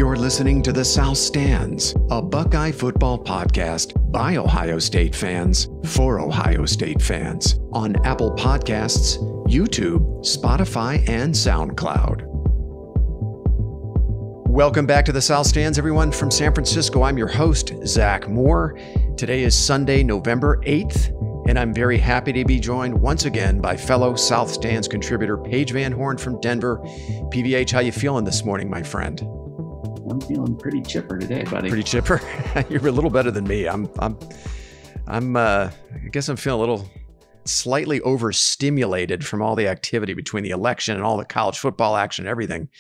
You're listening to The South Stands, a Buckeye football podcast by Ohio State fans for Ohio State fans on Apple Podcasts, YouTube, Spotify, and SoundCloud. Welcome back to The South Stands, everyone. From San Francisco, I'm your host, Zach Moore. Today is Sunday, November 8th, and I'm very happy to be joined once again by fellow South Stands contributor Paige Van Horn from Denver. PVH, how you feeling this morning, my friend? I'm feeling pretty chipper today, buddy. Pretty chipper? You're a little better than me. I guess I'm feeling a little slightly overstimulated from all the activity between the election and all the college football action and everything.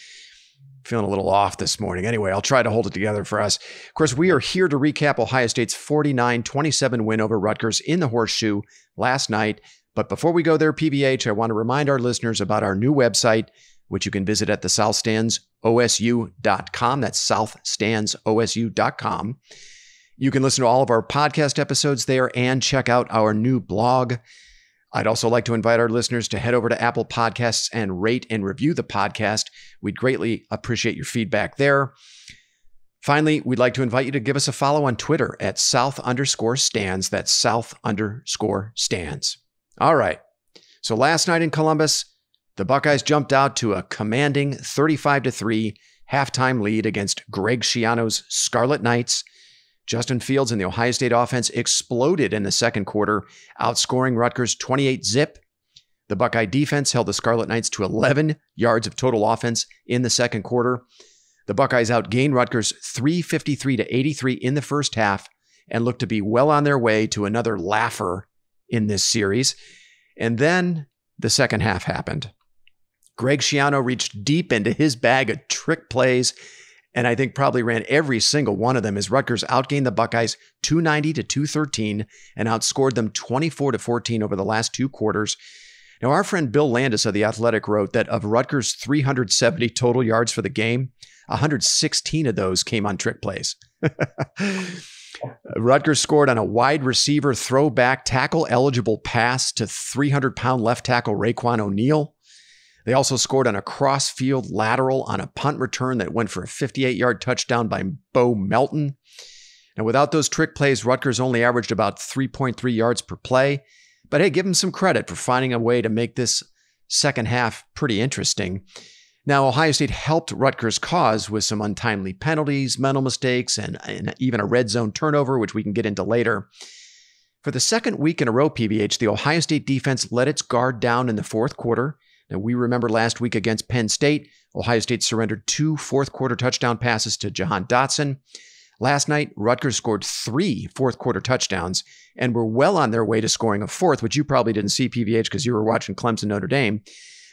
Feeling a little off this morning. Anyway, I'll try to hold it together for us. Of course, we are here to recap Ohio State's 49-27 win over Rutgers in the Horseshoe last night. But before we go there, PVH, I want to remind our listeners about our new website, which you can visit at the southstandsosu.com. That's southstandsosu.com. You can listen to all of our podcast episodes there and check out our new blog. I'd also like to invite our listeners to head over to Apple Podcasts and rate and review the podcast. We'd greatly appreciate your feedback there. Finally, we'd like to invite you to give us a follow on Twitter at South_stands. That's South_stands. All right. So last night in Columbus, the Buckeyes jumped out to a commanding 35-3 halftime lead against Greg Schiano's Scarlet Knights. Justin Fields and the Ohio State offense exploded in the second quarter, outscoring Rutgers 28-zip. The Buckeye defense held the Scarlet Knights to 11 yards of total offense in the second quarter. The Buckeyes outgained Rutgers 353-83 in the first half and looked to be well on their way to another laugher in this series. And then the second half happened. Greg Schiano reached deep into his bag of trick plays, and I think probably ran every single one of them as Rutgers outgained the Buckeyes 290-213 and outscored them 24-14 over the last two quarters. Now, our friend Bill Landis of The Athletic wrote that of Rutgers' 370 total yards for the game, 116 of those came on trick plays. Rutgers scored on a wide receiver throwback tackle-eligible pass to 300-pound left tackle Raekwon O'Neal. They also scored on a cross-field lateral on a punt return that went for a 58-yard touchdown by Bo Melton. Now, without those trick plays, Rutgers only averaged about 3.3 yards per play. But hey, give them some credit for finding a way to make this second half pretty interesting. Now, Ohio State helped Rutgers' cause with some untimely penalties, mental mistakes, and even a red zone turnover, which we can get into later. For the second week in a row, PVH, the Ohio State defense let its guard down in the fourth quarter. Now, we remember last week against Penn State, Ohio State surrendered 2 fourth-quarter touchdown passes to Jahan Dotson. Last night, Rutgers scored 3 fourth-quarter touchdowns and were well on their way to scoring a fourth, which you probably didn't see, PVH, because you were watching Clemson Notre Dame.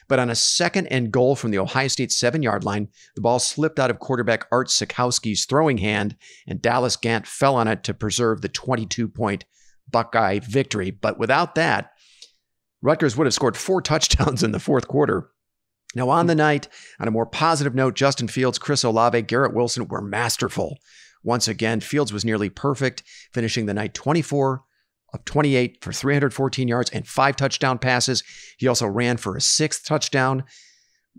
But on a second and goal from the Ohio State 7-yard line, the ball slipped out of quarterback Art Sikowski's throwing hand, and Dallas Gant fell on it to preserve the 22-point Buckeye victory. But without that, Rutgers would have scored 4 touchdowns in the fourth quarter. Now, on the night, on a more positive note, Justin Fields, Chris Olave, Garrett Wilson were masterful. Once again, Fields was nearly perfect, finishing the night 24 of 28 for 314 yards and 5 touchdown passes. He also ran for a 6th touchdown.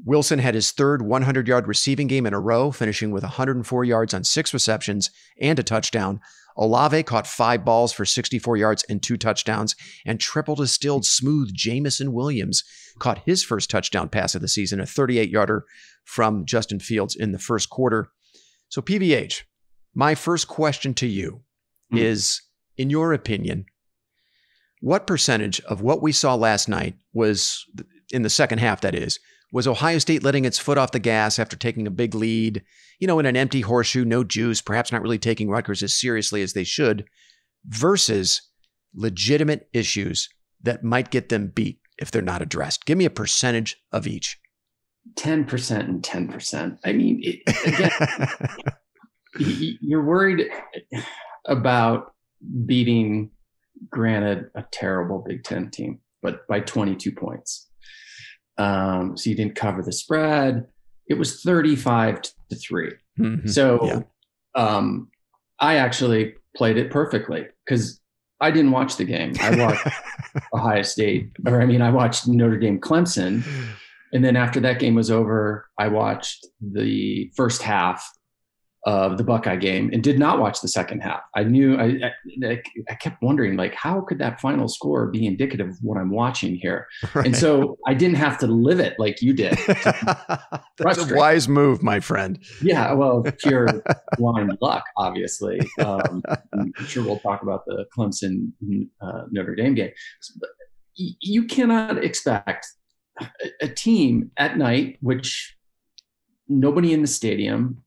Wilson had his third 100-yard receiving game in a row, finishing with 104 yards on 6 receptions and a touchdown. Olave caught 5 balls for 64 yards and 2 touchdowns, and triple-distilled smooth Jamison Williams caught his first touchdown pass of the season, a 38-yarder from Justin Fields in the first quarter. So, PVH, my first question to you is, in your opinion, what percentage of what we saw last night was, in the second half that is, was Ohio State letting its foot off the gas after taking a big lead, in an empty horseshoe, no juice, perhaps not really taking Rutgers as seriously as they should, versus legitimate issues that might get them beat if they're not addressed? Give me a percentage of each. 10% and 10%. I mean, again, you're worried about beating, granted, a terrible Big Ten team, but by 22 points. So you didn't cover the spread. It was 35-3. Mm-hmm. So I actually played it perfectly because I didn't watch the game. I watched Ohio State, I watched Notre Dame Clemson. And then after that game was over, I watched the first half of the Buckeye game and did not watch the second half. I knew I kept wondering, like, how could that final score be indicative of what I'm watching here? Right. And so I didn't have to live it like you did. That's a wise move, my friend. Yeah, well, pure blind luck, obviously. I'm sure we'll talk about the Clemson Notre Dame game. But you cannot expect a team at night, which nobody in the stadium,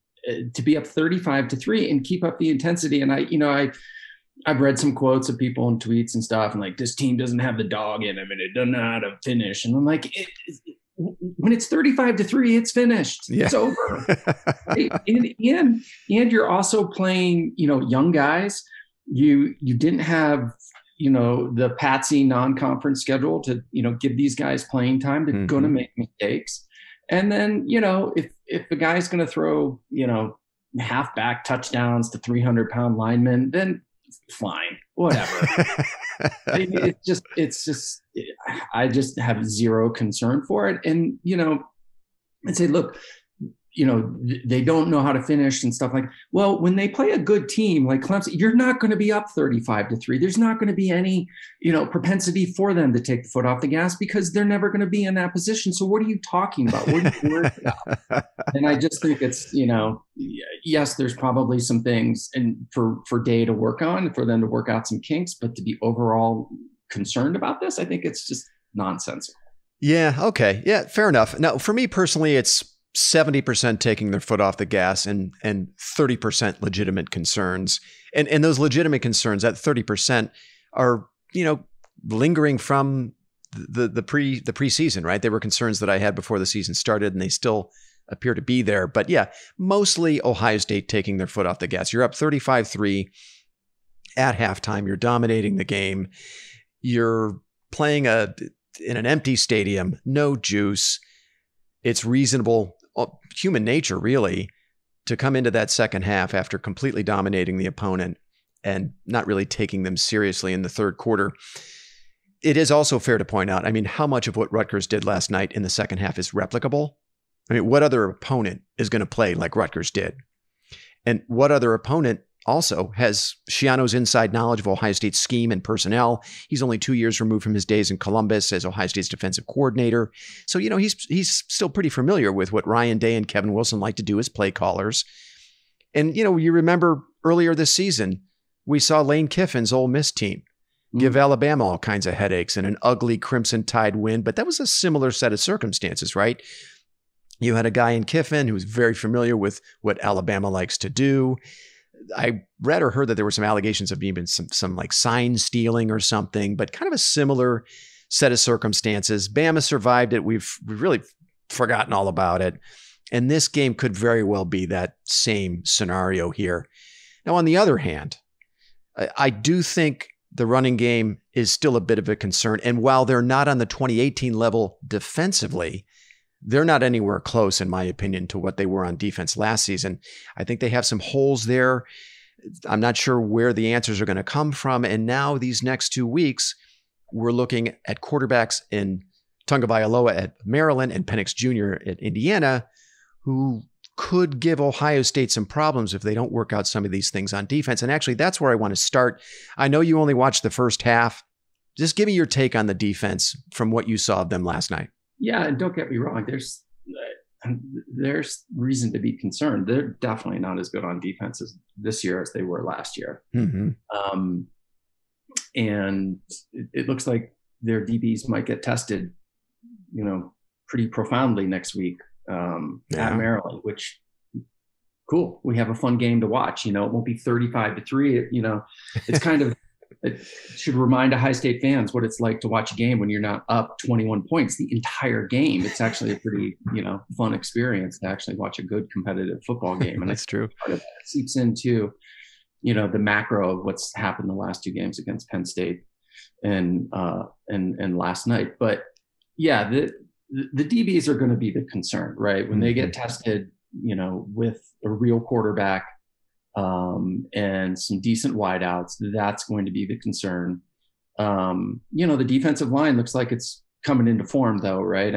to be up 35-3 and keep up the intensity. And I've read some quotes of people and tweets and stuff, and like, this team doesn't have the dog in them and it doesn't know how to finish. And I'm like, when it's 35-3, it's finished. Yeah. It's over. and you're also playing, young guys. You didn't have, the patsy non-conference schedule to, give these guys playing time. They're going to make mistakes. And then, if the guy's going to throw, halfback touchdowns to 300-pound linemen, then fine, whatever. I just have zero concern for it. And, I'd say, look, they don't know how to finish and stuff like, well, when they play a good team like Clemson, you're not going to be up 35-3. There's not going to be any, propensity for them to take the foot off the gas because they're never going to be in that position. So what are you talking about? What are you worried about? And I just think it's, yes, there's probably some things and for Day to work on, for them to work out some kinks, but to be overall concerned about this, I think it's just nonsensical. Yeah. Okay. Yeah. Fair enough. Now, for me personally, it's 70% taking their foot off the gas and 30% legitimate concerns. And those legitimate concerns, that 30% are, lingering from the preseason, right? They were concerns that I had before the season started, and they still appear to be there. But yeah, mostly Ohio State taking their foot off the gas. You're up 35-3 at halftime. You're dominating the game. You're playing in an empty stadium, no juice. It's reasonable, human nature, really, to come into that second half after completely dominating the opponent and not really taking them seriously in the third quarter. It is also fair to point out, how much of what Rutgers did last night in the second half is replicable? What other opponent is going to play like Rutgers did? And what other opponent also has Schiano's inside knowledge of Ohio State's scheme and personnel? He's only 2 years removed from his days in Columbus as Ohio State's defensive coordinator. So, he's still pretty familiar with what Ryan Day and Kevin Wilson like to do as play callers. And, you remember earlier this season, we saw Lane Kiffin's Ole Miss team give Alabama all kinds of headaches in an ugly Crimson Tide win. But that was a similar set of circumstances, right? You had a guy in Kiffin who was very familiar with what Alabama likes to do. I read or heard that there were some allegations of even some like sign stealing or something, but kind of a similar set of circumstances. Bama survived it. We've really forgotten all about it. And this game could very well be that same scenario here. Now, on the other hand, I do think the running game is still a bit of a concern. And while they're not on the 2018 level defensively, they're not anywhere close, in my opinion, to what they were on defense last season. I think they have some holes there. I'm not sure where the answers are going to come from. And now these next 2 weeks, we're looking at quarterbacks in Tagovailoa at Maryland and Penix Jr. at Indiana, who could give Ohio State some problems if they don't work out some of these things on defense. And actually, that's where I want to start. I know you only watched the first half. Just give me your take on the defense from what you saw of them last night. Yeah, and don't get me wrong. There's reason to be concerned. They're definitely not as good on defense this year as they were last year. Mm-hmm. And it looks like their DBs might get tested, pretty profoundly next week at Maryland, which cool. We have a fun game to watch. It won't be 35-3. It's kind of, it should remind Ohio State fans what it's like to watch a game when you're not up 21 points the entire game. It's actually a pretty, fun experience to actually watch a good competitive football game. And that's true. Part of that seeps into, the macro of what's happened the last 2 games against Penn State and last night. But yeah, the DBs are going to be the concern, right? When they get tested, with a real quarterback, and some decent wideouts, that's going to be the concern. The defensive line looks like it's coming into form though, right?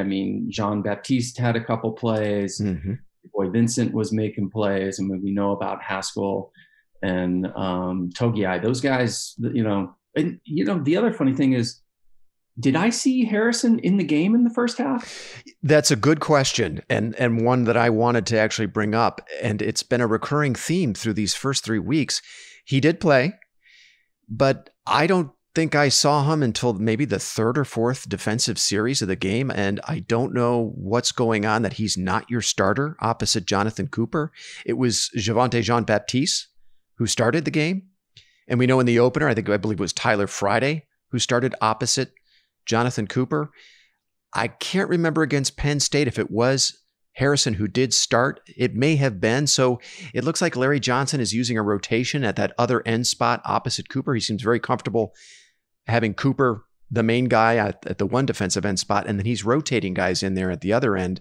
Jean-Baptiste had a couple plays. Mm-hmm. Boy Vincent was making plays, and we know about Haskell and Togiai. Those guys, and the other funny thing is, did I see Harrison in the game in the first half? That's a good question, and one that I wanted to actually bring up, and it's been a recurring theme through these first 3 weeks. He did play, but I don't think I saw him until maybe the third or fourth defensive series of the game, and I don't know what's going on that he's not your starter opposite Jonathan Cooper. It was Javonte Jean-Baptiste who started the game, and we know in the opener, I believe it was Tyler Friday who started opposite Jonathan Cooper. I can't remember against Penn State if it was Harrison who did start. It may have been. So it looks like Larry Johnson is using a rotation at that other end spot opposite Cooper. He seems very comfortable having Cooper, the main guy, at the one defensive end spot, and then he's rotating guys in there at the other end.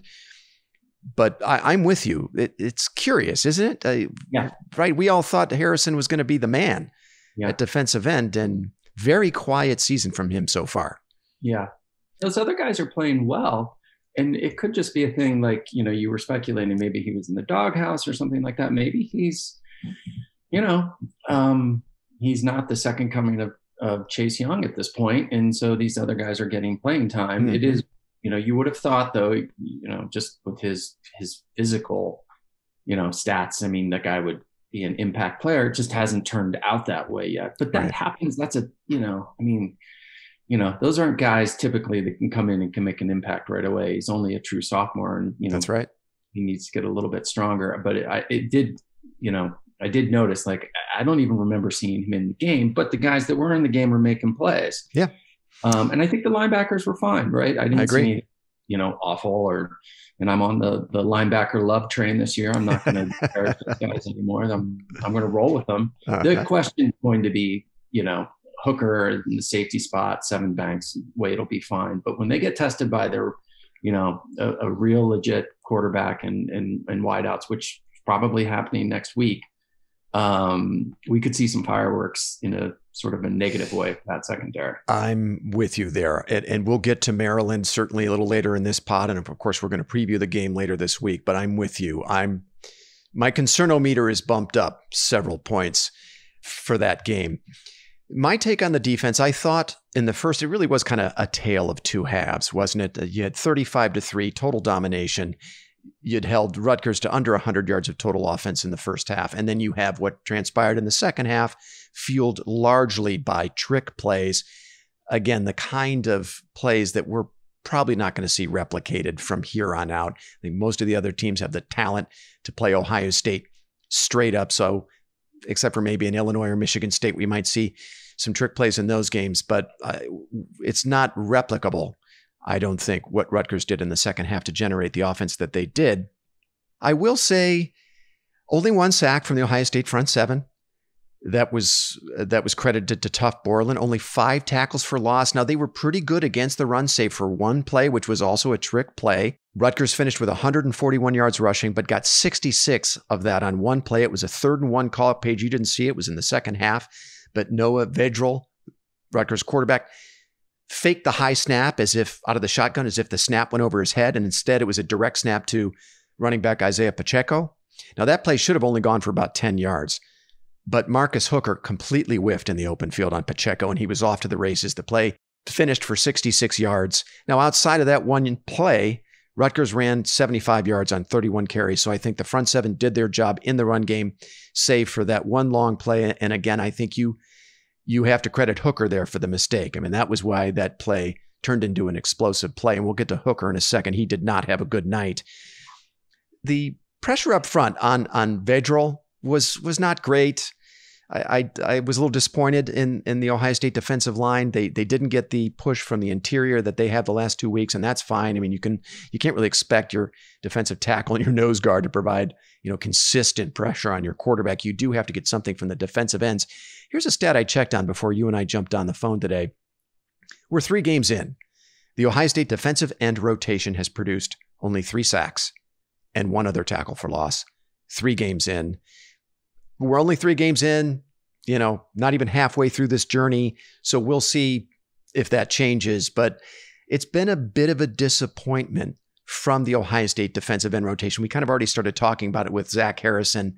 But I'm with you. It's curious, isn't it? Yeah. Right. We all thought Harrison was going to be the man at defensive end, and very quiet season from him so far. Yeah. Those other guys are playing well. And it could just be a thing like, you were speculating maybe he was in the doghouse or something like that. Maybe he's, he's not the second coming of Chase Young at this point. And so these other guys are getting playing time. Mm-hmm. It is, you would have thought though, just with his physical, stats, I mean, that guy would be an impact player. It just hasn't turned out that way yet. But that happens. That's those aren't guys typically that can come in and can make an impact right away. He's only a true sophomore, and that's right. He needs to get a little bit stronger. But I did notice, like, I don't even remember seeing him in the game, but the guys that were in the game were making plays. Yeah. And I think the linebackers were fine, right? I didn't see any, awful and I'm on the linebacker love train this year. I'm not going to embarrass those guys anymore. I'm going to roll with them. The question is going to be, Hooker in the safety spot, Seven Banks, Wade will be fine. But when they get tested by their, a real legit quarterback and wideouts, which is probably happening next week, we could see some fireworks in a sort of a negative way for that secondary. I'm with you there. And we'll get to Maryland certainly a little later in this pod. And of course, we're going to preview the game later this week, but I'm with you. My concernometer is bumped up several points for that game. My take on the defense, I thought in the first, it really was kind of a tale of two halves, wasn't it? You had 35-3 total domination. You'd held Rutgers to under 100 yards of total offense in the first half. And then you have what transpired in the second half, fueled largely by trick plays. Again, the kind of plays that we're probably not going to see replicated from here on out. I think most of the other teams have the talent to play Ohio State straight up. So except for maybe in Illinois or Michigan State, we might see some trick plays in those games, but it's not replicable, I don't think, what Rutgers did in the second half to generate the offense that they did. I will say only one sack from the Ohio State front seven. That was credited to Tuff Borland. Only 5 tackles for loss. Now, they were pretty good against the run, save for one play, which was also a trick play. Rutgers finished with 141 yards rushing, but got 66 of that on one play. It was a 3rd and 1 call. Paige, you didn't see it. It was in the second half. But Noah Vedral, Rutgers quarterback, faked the high snap as if out of the shotgun, as if the snap went over his head. And instead, it was a direct snap to running back Isaiah Pacheco. Now, that play should have only gone for about 10 yards. But Marcus Hooker completely whiffed in the open field on Pacheco, and he was off to the races. The play finished for 66 yards. Now, outside of that one play, Rutgers ran 75 yards on 31 carries. So I think the front seven did their job in the run game, save for that one long play. And again, I think you have to credit Hooker there for the mistake. I mean, that was why that play turned into an explosive play. And we'll get to Hooker in a second. He did not have a good night. The pressure up front on Vedral was not great. I was a little disappointed in the Ohio State defensive line. They didn't get the push from the interior that they have the last 2 weeks, and that's fine. I mean, you can't really expect your defensive tackle and your nose guard to provide, consistent pressure on your quarterback. You do have to get something from the defensive ends. Here's a stat I checked on before you and I jumped on the phone today. We're 3 games in. The Ohio State defensive end rotation has produced only 3 sacks and 1 other tackle for loss. 3 games in. We're only 3 games in, not even halfway through this journey. So we'll see if that changes. But it's been a bit of a disappointment from the Ohio State defensive end rotation. We kind of already started talking about it with Zach Harrison.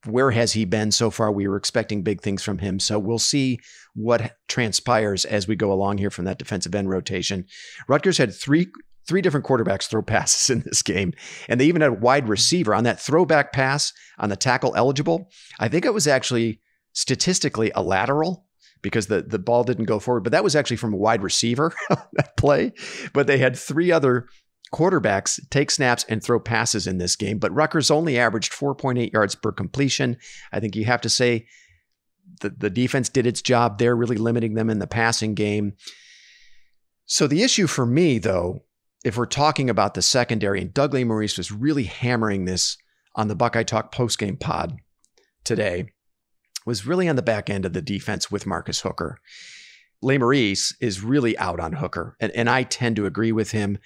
Where has he been so far? We were expecting big things from him. So we'll see what transpires as we go along here from that defensive end rotation. Rutgers had three different quarterbacks throw passes in this game, and they even had a wide receiver on that throwback pass on the tackle eligible. I think it was actually statistically a lateral because the ball didn't go forward, but that was actually from a wide receiver, that play. But they had three other quarterbacks take snaps and throw passes in this game, but Rutgers only averaged 4.8 yards per completion. I think you have to say the defense did its job there, really limiting them in the passing game. So the issue for me, though, if we're talking about the secondary, and Doug Lesmerises was really hammering this on the Buckeye Talk postgame pod today, was really on the back end of the defense with Marcus Hooker. Lesmerises is really out on Hooker, and I tend to agree with him.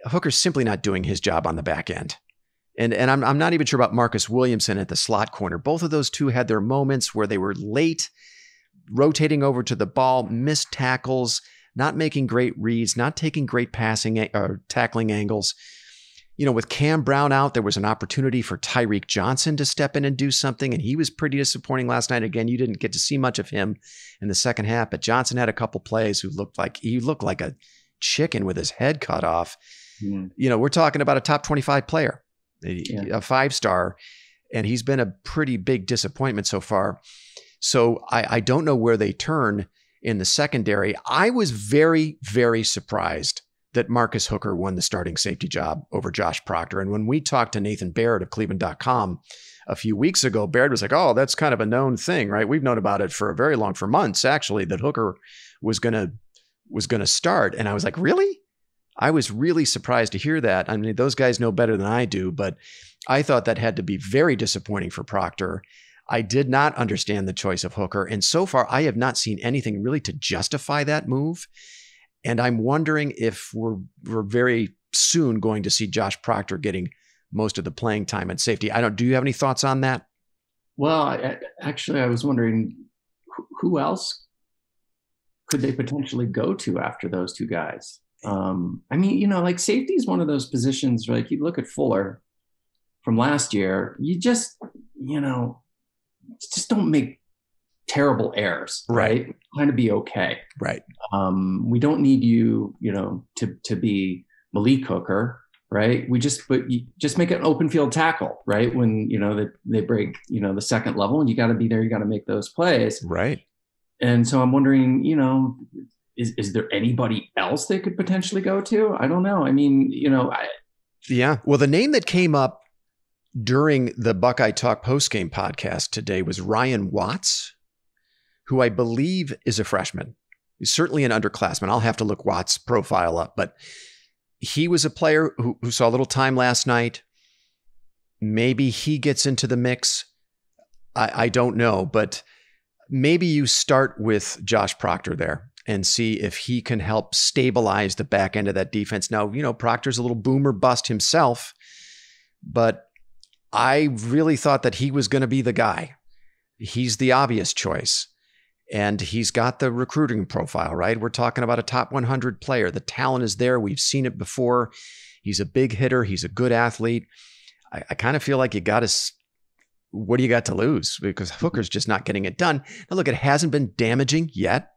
Hooker's simply not doing his job on the back end. And I'm not even sure about Marcus Williamson at the slot corner. Both of those two had their moments where they were late, rotating over to the ball, missed tackles, not making great reads, not taking great passing or tackling angles. You know, with Cam Brown out, there was an opportunity for Tyreek Johnson to step in and do something, and he was pretty disappointing last night. Again, you didn't get to see much of him in the second half, but Johnson had a couple plays who looked like a chicken with his head cut off. You know, we're talking about a top 25 player, a 5-star, and he's been a pretty big disappointment so far. So I don't know where they turn in the secondary. I was very, very surprised that Marcus Hooker won the starting safety job over Josh Proctor. And when we talked to Nathan Baird of Cleveland.com a few weeks ago, Baird was like, oh, that's kind of a known thing, right? We've known about it for months, actually, that Hooker was going to start. And I was like, really? I was really surprised to hear that. I mean, those guys know better than I do, but I thought that had to be very disappointing for Proctor. I did not understand the choice of Hooker. And so far, I have not seen anything really to justify that move. And I'm wondering if we're very soon going to see Josh Proctor getting most of the playing time at safety. Do you have any thoughts on that? Well, I was wondering who else could they potentially go to after those two guys? I mean, you know, like safety is one of those positions, like you look at Fuller from last year, you just don't make terrible errors, right? Kind of be okay. Right. We don't need you to be Malik Hooker, right? You just make an open field tackle, right? When, they break, the second level and you got to be there, you got to make those plays. Right. And so I'm wondering, is there anybody else they could potentially go to? I don't know. I mean, yeah. Well, the name that came up during the Buckeye Talk postgame podcast today was Ryan Watts, who I believe is a freshman. He's certainly an underclassman. I'll have to look Watts' profile up, but he was a player who saw a little time last night. Maybe he gets into the mix. I don't know, but maybe you start with Josh Proctor there and see if he can help stabilize the back end of that defense. Now, Proctor's a little boomer bust himself, but I really thought that he was going to be the guy. He's the obvious choice, and he's got the recruiting profile, right? We're talking about a top 100 player. The talent is there. We've seen it before. He's a big hitter. He's a good athlete. I kind of feel like what do you got to lose? Because Hooker's just not getting it done. Now, look, it hasn't been damaging yet.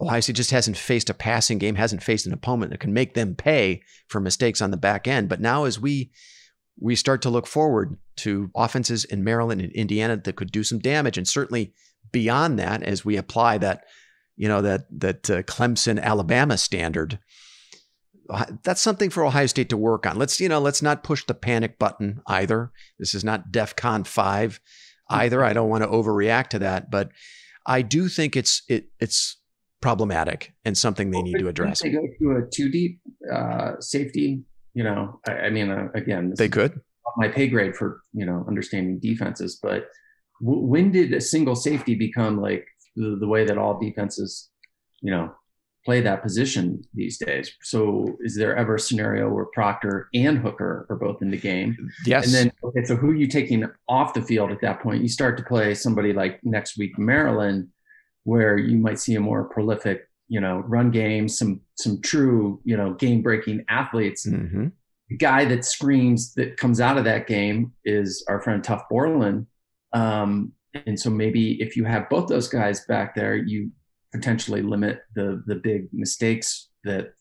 Ohio State just hasn't faced a passing game, hasn't faced an opponent that can make them pay for mistakes on the back end. But now as we start to look forward to offenses in Maryland and Indiana that could do some damage, and certainly beyond that, as we apply that Clemson, Alabama standard, that's something for Ohio State to work on. Let's not push the panic button either. This is not DEFCON 5 either. I don't want to overreact to that, but I do think it's problematic and something they need to address. They go to a 2-deep safety. Again, they could. My pay grade for understanding defenses, but when did a single safety become like the way that all defenses play that position these days? So is there ever a scenario where Proctor and Hooker are both in the game? Yes. And then so who are you taking off the field at that point? You start to play somebody like next week Maryland, where you might see a more prolific run game, some true, game breaking athletes. Mm-hmm. The guy that screams that comes out of that game is our friend Tuff Borland. And so maybe if you have both those guys back there, you potentially limit the big mistakes that,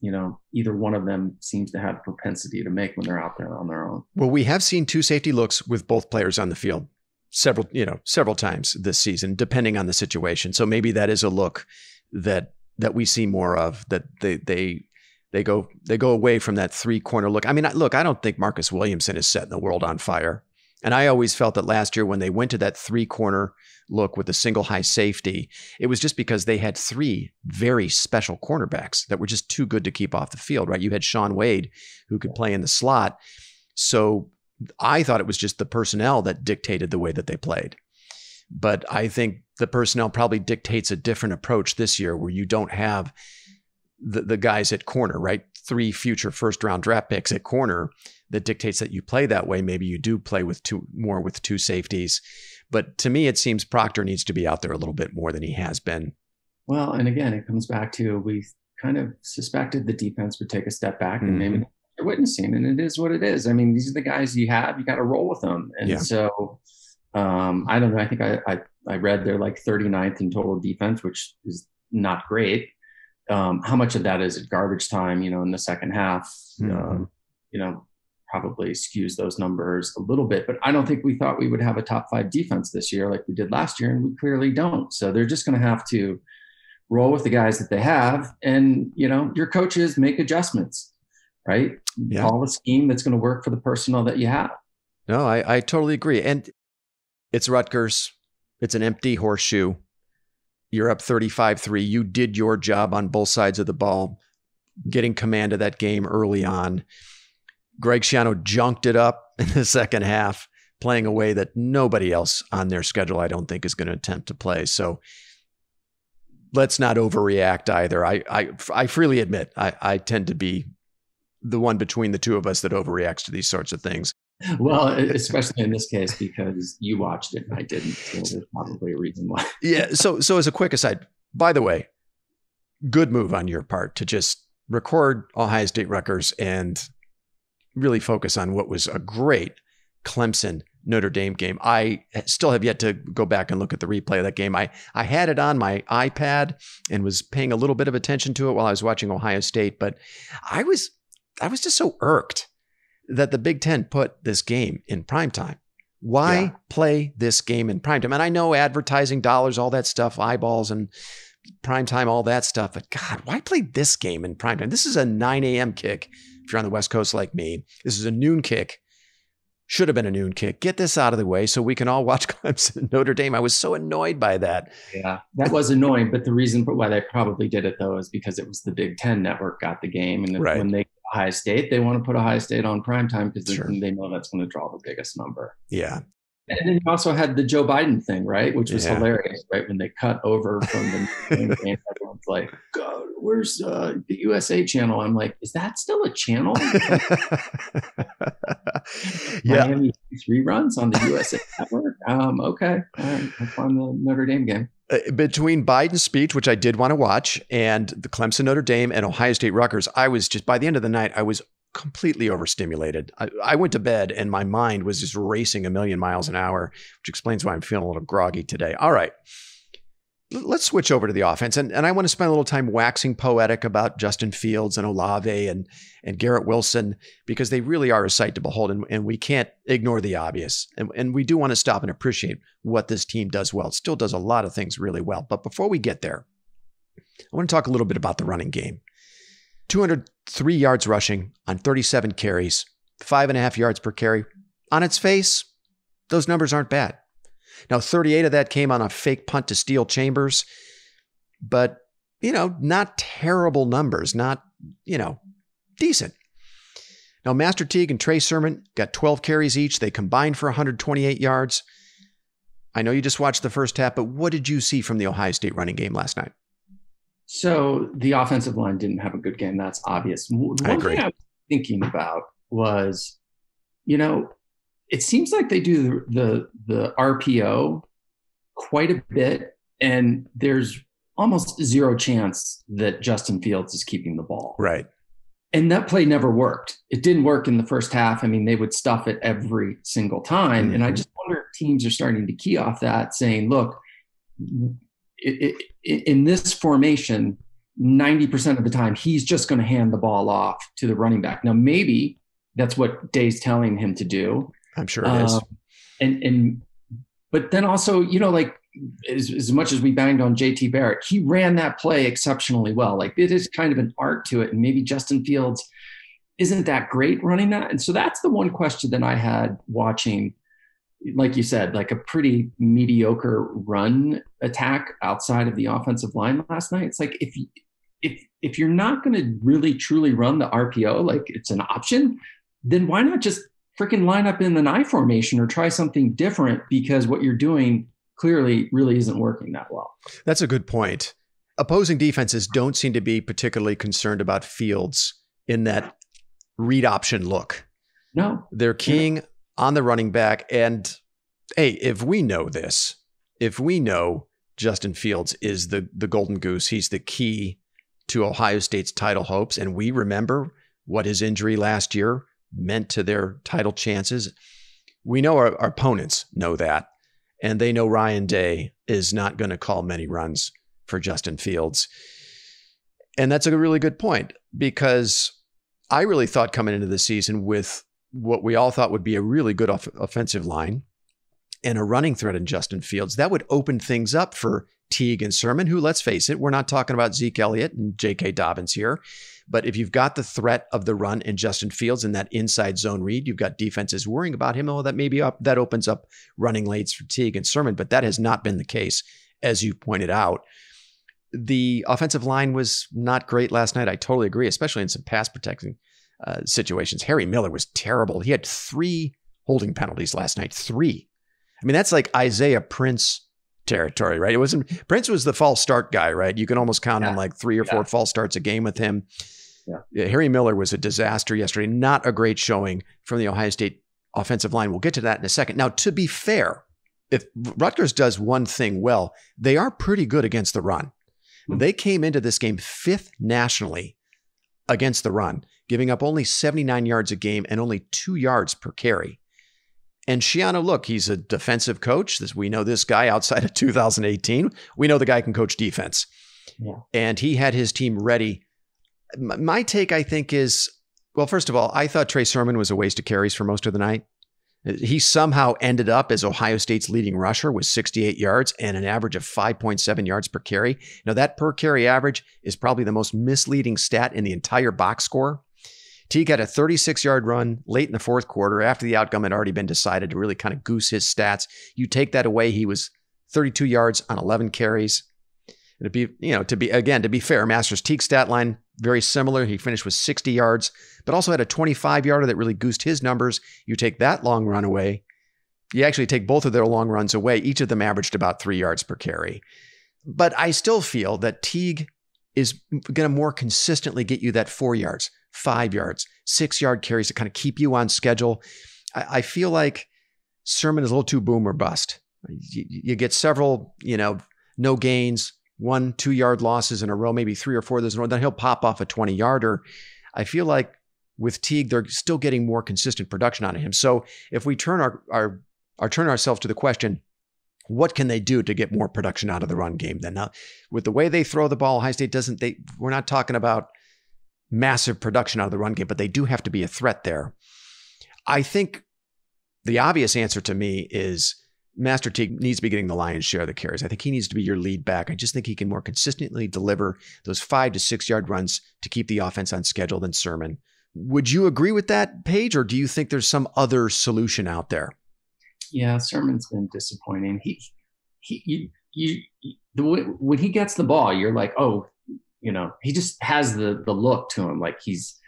either one of them seems to have propensity to make when they're out there on their own. Well, we have seen 2 safety looks with both players on the field several times this season, depending on the situation. So maybe that is a look that we see more of, that they go away from that 3-corner look. I mean, look, I don't think Marcus Williamson is setting the world on fire. And I always felt that last year when they went to that 3-corner look with a single high safety, it was just because they had 3 very special cornerbacks that were just too good to keep off the field, right? You had Sean Wade, who could play in the slot. So I thought it was just the personnel that dictated the way that they played. But I think the personnel probably dictates a different approach this year, where you don't have the guys at corner, right? 3 future first-round draft picks at corner that dictates that you play that way. Maybe you do play with 2 safeties. But to me, it seems Proctor needs to be out there a little bit more than he has been. Well, and again, it comes back to, we kind of suspected the defense would take a step back, and maybe they're witnessing, and it is what it is. I mean, these are the guys you have, you got to roll with them. And so I don't know. I think I read they're like 39th in total defense, which is not great. How much of that is at garbage time, in the second half, probably skews those numbers a little bit, but I don't think we thought we would have a top 5 defense this year like we did last year, and we clearly don't. So they're just going to have to roll with the guys that they have, and, your coaches make adjustments, right? Yeah. Call a scheme that's going to work for the personnel that you have. No, I totally agree. And it's Rutgers. It's an empty horseshoe. You're up 35-3. You did your job on both sides of the ball, getting command of that game early on. Greg Schiano junked it up in the second half, playing a way that nobody else on their schedule, I don't think, is going to attempt to play. So let's not overreact either. I freely admit I tend to be the one between the two of us that overreacts to these sorts of things. Well, especially in this case, because you watched it and I didn't. So there's probably a reason why. Yeah. So as a quick aside, by the way, good move on your part to just record Ohio State Rutgers and really focus on what was a great Clemson Notre Dame game. I still have yet to go back and look at the replay of that game. I had it on my iPad and was paying a little bit of attention to it while I was watching Ohio State, but I was just so irked that the Big Ten put this game in primetime. Why play this game in primetime? And I know advertising dollars, all that stuff, eyeballs and primetime, all that stuff, but God, why play this game in primetime? This is a 9 a.m. kick. If you're on the West Coast like me, this is a noon kick. Should have been a noon kick. Get this out of the way so we can all watch Clemson Notre Dame. I was so annoyed by that. Yeah, that was annoying. But the reason for why they probably did it, though, is because it was the Big Ten network got the game. And when they Ohio State, they want to put Ohio State on primetime because they know that's going to draw the biggest number. Yeah. And then you also had the Joe Biden thing, right? Which was hilarious, right? When they cut over from the game, everyone's like, God, where's the USA channel? I'm like, is that still a channel? Miami reruns on the USA network. Okay. All right. I'll find the Notre Dame game. Between Biden's speech, which I did want to watch, and the Clemson Notre Dame and Ohio State Rutgers, I was just, by the end of the night, I was completely overstimulated. I went to bed and my mind was just racing a million miles an hour, which explains why I'm feeling a little groggy today. All right. Let's switch over to the offense. And I want to spend a little time waxing poetic about Justin Fields and Olave and Garrett Wilson, because they really are a sight to behold, and we can't ignore the obvious. And we do want to stop and appreciate what this team does well. It still does a lot of things really well. But before we get there, I want to talk a little bit about the running game. 203 yards rushing on 37 carries, 5.5 yards per carry. On its face, those numbers aren't bad. Now, 38 of that came on a fake punt to Steel Chambers, but, not terrible numbers, not, decent. Now, Master Teague and Trey Sermon got 12 carries each. They combined for 128 yards. I know you just watched the first half, but what did you see from the Ohio State running game last night? So the offensive line didn't have a good game. That's obvious. One thing I was thinking about was, it seems like they do the RPO quite a bit, and there's almost zero chance that Justin Fields is keeping the ball. Right. And that play never worked. It didn't work in the first half. I mean, they would stuff it every single time. Mm-hmm. And I just wonder if teams are starting to key off that, saying, look, in this formation, 90% of the time, he's just going to hand the ball off to the running back. Now, maybe that's what Day's telling him to do. I'm sure it is. But then also, like as much as we banged on JT Barrett, he ran that play exceptionally well. Like, it is kind of an art to it. And maybe Justin Fields isn't that great running that. And so that's the one question that I had watching, like you said, like a pretty mediocre run attack outside of the offensive line last night. It's like, if you're not going to really truly run the RPO, like it's an option, then why not just freaking line up in the I formation or try something different, because what you're doing clearly really isn't working that well. That's a good point. Opposing defenses don't seem to be particularly concerned about Fields in that read option look. No. They're keying on the running back. And hey, if we know Justin Fields is the golden goose, he's the key to Ohio State's title hopes, and we remember what his injury last year meant to their title chances, we know our opponents know that. And they know Ryan Day is not going to call many runs for Justin Fields. And that's a really good point, because I really thought coming into the season with what we all thought would be a really good offensive line and a running threat in Justin Fields, that would open things up for Teague and Sermon, who, let's face it, we're not talking about Zeke Elliott and J.K. Dobbins here. But if you've got the threat of the run in Justin Fields and that inside zone read, you've got defenses worrying about him. Oh, that opens up running lanes for Teague and Sermon, but that has not been the case, as you pointed out. The offensive line was not great last night. I totally agree, especially in some pass protecting situations. Harry Miller was terrible. He had 3 holding penalties last night. 3. I mean, that's like Isaiah Prince territory, right? Prince was the false start guy, right? You can almost count on like 3 or 4 false starts a game with him. Yeah. Harry Miller was a disaster yesterday. Not a great showing from the Ohio State offensive line. We'll get to that in a second. Now, to be fair, if Rutgers does one thing well, they are pretty good against the run. Mm-hmm. They came into this game 5th nationally against the run, giving up only 79 yards a game and only 2 yards per carry. And Schiano, look, he's a defensive coach. We know this guy outside of 2018. We know the guy can coach defense. Yeah. And he had his team ready. My take, I think, is, well, first of all, I thought Trey Sermon was a waste of carries for most of the night. He somehow ended up as Ohio State's leading rusher with 68 yards and an average of 5.7 yards per carry. Now, that per carry average is probably the most misleading stat in the entire box score. Teague had a 36-yard run late in the 4th quarter after the outcome had already been decided to really kind of goose his stats. You take that away, he was 32 yards on 11 carries. It'd be, to be fair, Masters Teague's stat line, very similar. He finished with 60 yards, but also had a 25-yarder that really goosed his numbers. You take that long run away. You actually take both of their long runs away. Each of them averaged about 3 yards per carry. But I still feel that Teague is going to more consistently get you that 4 yards, 5 yards, 6-yard carries to kind of keep you on schedule. I feel like Sermon is a little too boom or bust. You get several, no gains, 1-2 yard losses in a row, maybe 3 or 4 of those in a row, then he'll pop off a 20-yarder. I feel like with Teague, they're still getting more consistent production out of him. So if we turn ourselves to the question, what can they do to get more production out of the run game? Then now, with the way they throw the ball, Ohio State we're not talking about massive production out of the run game, but they do have to be a threat there. I think the obvious answer to me is Master Teague needs to be getting the lion's share of the carries. I think he needs to be your lead back. I just think he can more consistently deliver those 5 to 6 yard runs to keep the offense on schedule than Sermon. Would you agree with that, Paige, or do you think there's some other solution out there? Yeah, Sermon's been disappointing. When he gets the ball, you're like, oh, he just has the look to him. Like he's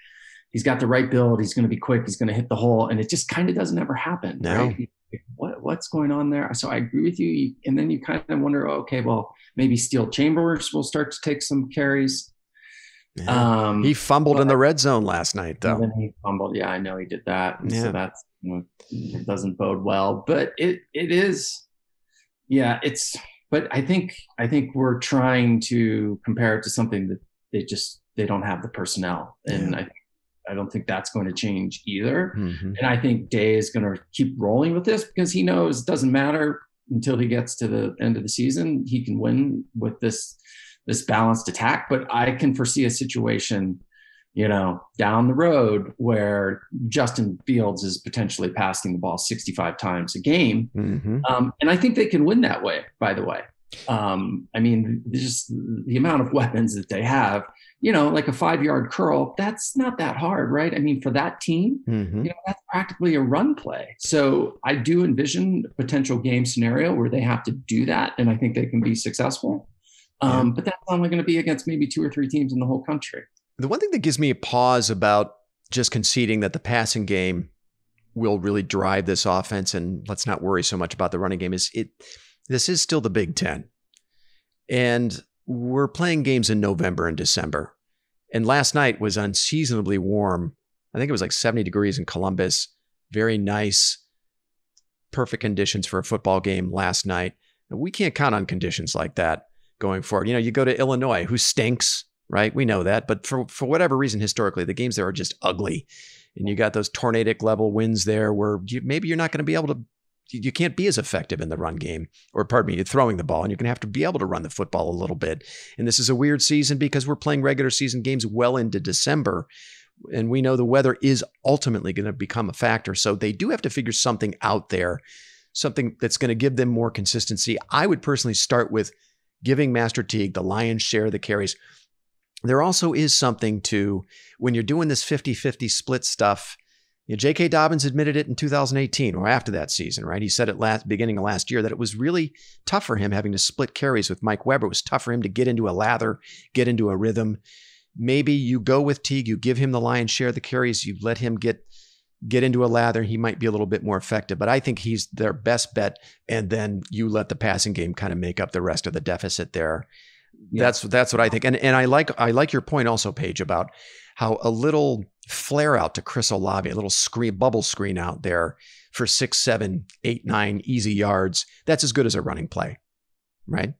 got the right build. He's going to be quick. He's going to hit the hole. And it just kind of doesn't ever happen. No. Right? What's going on there? So I agree with you. And then you kind of wonder, okay, well, maybe Steel Chambers will start to take some carries. Yeah. He fumbled in the red zone last night, though. And then he fumbled. Yeah, I know he did that. And so that's, it doesn't bode well. But it is, yeah, it's but I think we're trying to compare it to something that they don't have the personnel, and I don't think that's going to change either. Mm-hmm. And I think Day is going to keep rolling with this because he knows it doesn't matter until he gets to the end of the season. He can win with this balanced attack, but I can foresee a situation, down the road where Justin Fields is potentially passing the ball 65 times a game. Mm-hmm. And I think they can win that way, by the way. I mean, just the amount of weapons that they have, like a 5-yard curl, that's not that hard, right? I mean, for that team, Mm-hmm. that's practically a run play. So I do envision a potential game scenario where they have to do that, and I think they can be successful. But that's only going to be against maybe 2 or 3 teams in the whole country. The one thing that gives me a pause about just conceding that the passing game will really drive this offense, and let's not worry so much about the running game, is this is still the Big Ten. And we're playing games in November and December. And last night was unseasonably warm. I think it was like 70 degrees in Columbus. Very nice, perfect conditions for a football game last night. We can't count on conditions like that going forward. You go to Illinois, who stinks, right? We know that. But for whatever reason, historically, the games there are just ugly. And you got those tornadic level winds there where maybe you're not going to be able to, you can't be as effective in the run game, or pardon me, you're throwing the ball, and you're going to have to be able to run the football a little bit. And this is a weird season because we're playing regular season games well into December. And we know the weather is ultimately going to become a factor. So they do have to figure something out there, something that's going to give them more consistency. I would personally start with giving Master Teague the lion's share of the carries. There also is something to, when you're doing this 50-50 split stuff, J.K. Dobbins admitted it in 2018 or after that season, right? He said it beginning of last year that it was really tough for him having to split carries with Mike Weber. It was tough for him to get into a lather, get into a rhythm. Maybe you go with Teague, you give him the lion's share of the carries, you let him get into a lather. He might be a little bit more effective, but I think he's their best bet. And then you let the passing game kind of make up the rest of the deficit there. Yeah. That's what I think. And I like your point also, Paige, about how a little flare out to Chris Olave, a little bubble screen out there for 6, 7, 8, 9 easy yards. That's as good as a running play, right?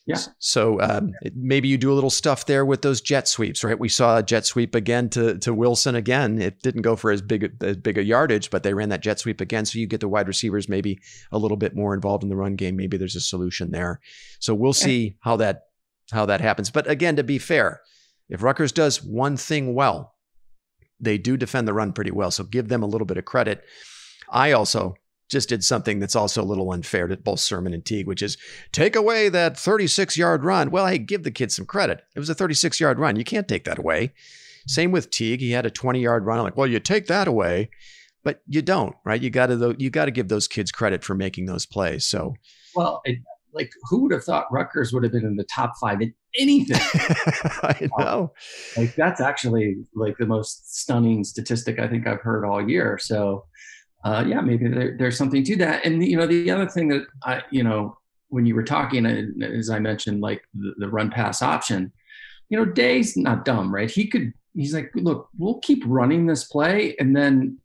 Yeah. So maybe you do a little stuff there with those jet sweeps, right? We saw a jet sweep again to Wilson again. It didn't go for as big a yardage, but they ran that jet sweep again. So you get the wide receivers maybe a little bit more involved in the run game. Maybe there's a solution there. So we'll see how that happens. But again, to be fair, if Rutgers does one thing well, they do defend the run pretty well. So give them a little bit of credit. I also just did something that's also a little unfair to both Sermon and Teague, which is take away that 36-yard run. Well, hey, give the kid some credit. It was a 36-yard run. You can't take that away. Same with Teague. He had a 20-yard run. I'm like, well, you take that away, but you don't, right? You got to give those kids credit for making those plays. So, well, who would have thought Rutgers would have been in the top 5 in anything? I know. That's actually the most stunning statistic I think I've heard all year. So, maybe there's something to that. And, the other thing that when you were talking, as I mentioned, the run pass option, Day's not dumb, right? He's like, look, we'll keep running this play and then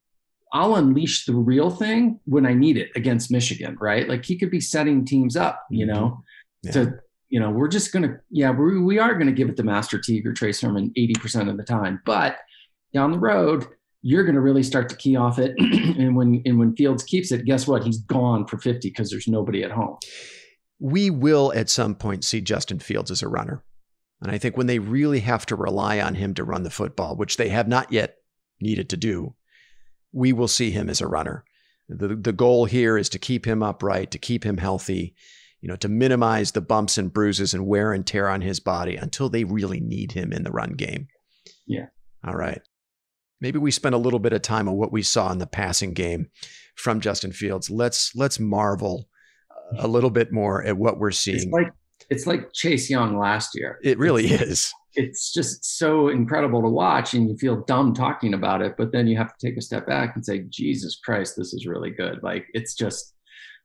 I'll unleash the real thing when I need it against Michigan, right? Like he could be setting teams up, we're just going to, we are going to give it to Master Teague or Trey Sermon 80% of the time, but down the road, you're going to really start to key off it. and when Fields keeps it, guess what? He's gone for 50 because there's nobody at home. We will at some point see Justin Fields as a runner. And I think when they really have to rely on him to run the football, which they have not yet needed to do, we will see him as a runner. The goal here is to keep him upright, to keep him healthy, to minimize the bumps and bruises and wear and tear on his body until they really need him in the run game. Yeah. All right. Maybe we spend a little bit of time on what we saw in the passing game from Justin Fields. Let's marvel a little bit more at what we're seeing. It's like Chase Young last year. It really is. It's just so incredible to watch, and you feel dumb talking about it, but then you have to take a step back and say, Jesus Christ, this is really good. It's just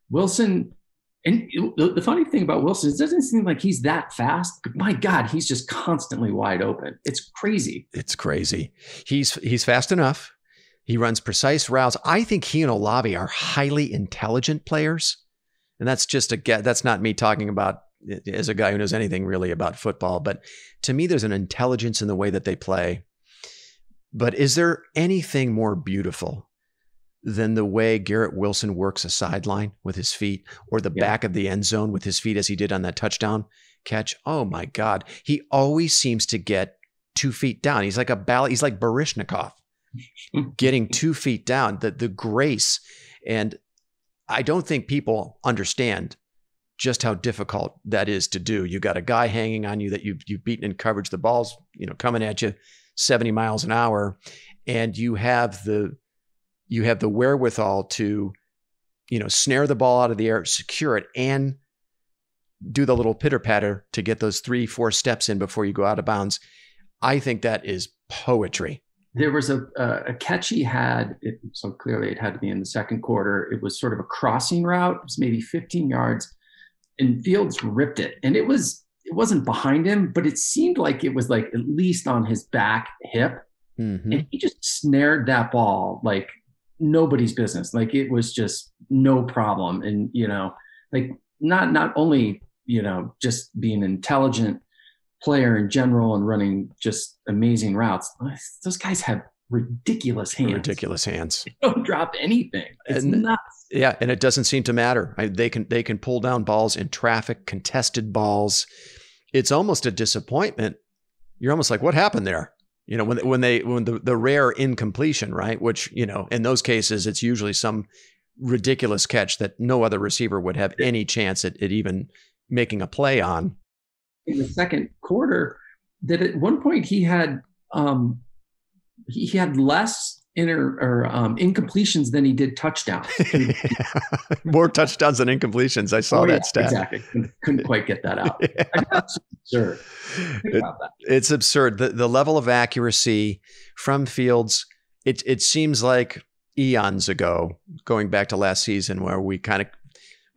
Wilson. And the funny thing about Wilson, it doesn't seem like he's that fast, but my God, he's just constantly wide open. It's crazy. It's crazy. He's fast enough. He runs precise routes. I think he and Olave are highly intelligent players. And that's just that's not me talking about as a guy who knows anything really about football. But to me, there's an intelligence in the way that they play. But is there anything more beautiful than the way Garrett Wilson works a sideline with his feet, or the back of the end zone with his feet, as he did on that touchdown catch? Oh my God. He always seems to get 2 feet down. He's like he's like Baryshnikov getting 2 feet down, the grace. And I don't think people understand just how difficult that is to do. You got a guy hanging on you that you've beaten in coverage. The ball's, coming at you 70 miles an hour, and you have the wherewithal to, snare the ball out of the air, secure it, and do the little pitter patter to get those 3-4 steps in before you go out of bounds. I think that is poetry. There was a catch he had, so clearly it had to be in the second quarter. It was sort of a crossing route. It was maybe 15 yards, and Fields ripped it. And it wasn't behind him, but it seemed like it was like at least on his back hip. Mm-hmm. And he just snared that ball like nobody's business. Like it was just no problem. And, like not only, just being an intelligent player in general and running just amazing routes. Those guys have ridiculous hands. They don't drop anything. It's nuts. Yeah, and it doesn't seem to matter. They can pull down balls in traffic, contested balls. It's almost a disappointment. You're almost like, what happened there? When the rare incompletion, right? Which, in those cases, it's usually some ridiculous catch that no other receiver would have any chance at even making a play on. In the second quarter, that at one point he had less incompletions than he did touchdowns. More touchdowns than incompletions. I saw that stat. Exactly. Couldn't quite get that out. Yeah. That's absurd. It's absurd. The level of accuracy from Fields, it seems like eons ago, going back to last season, where we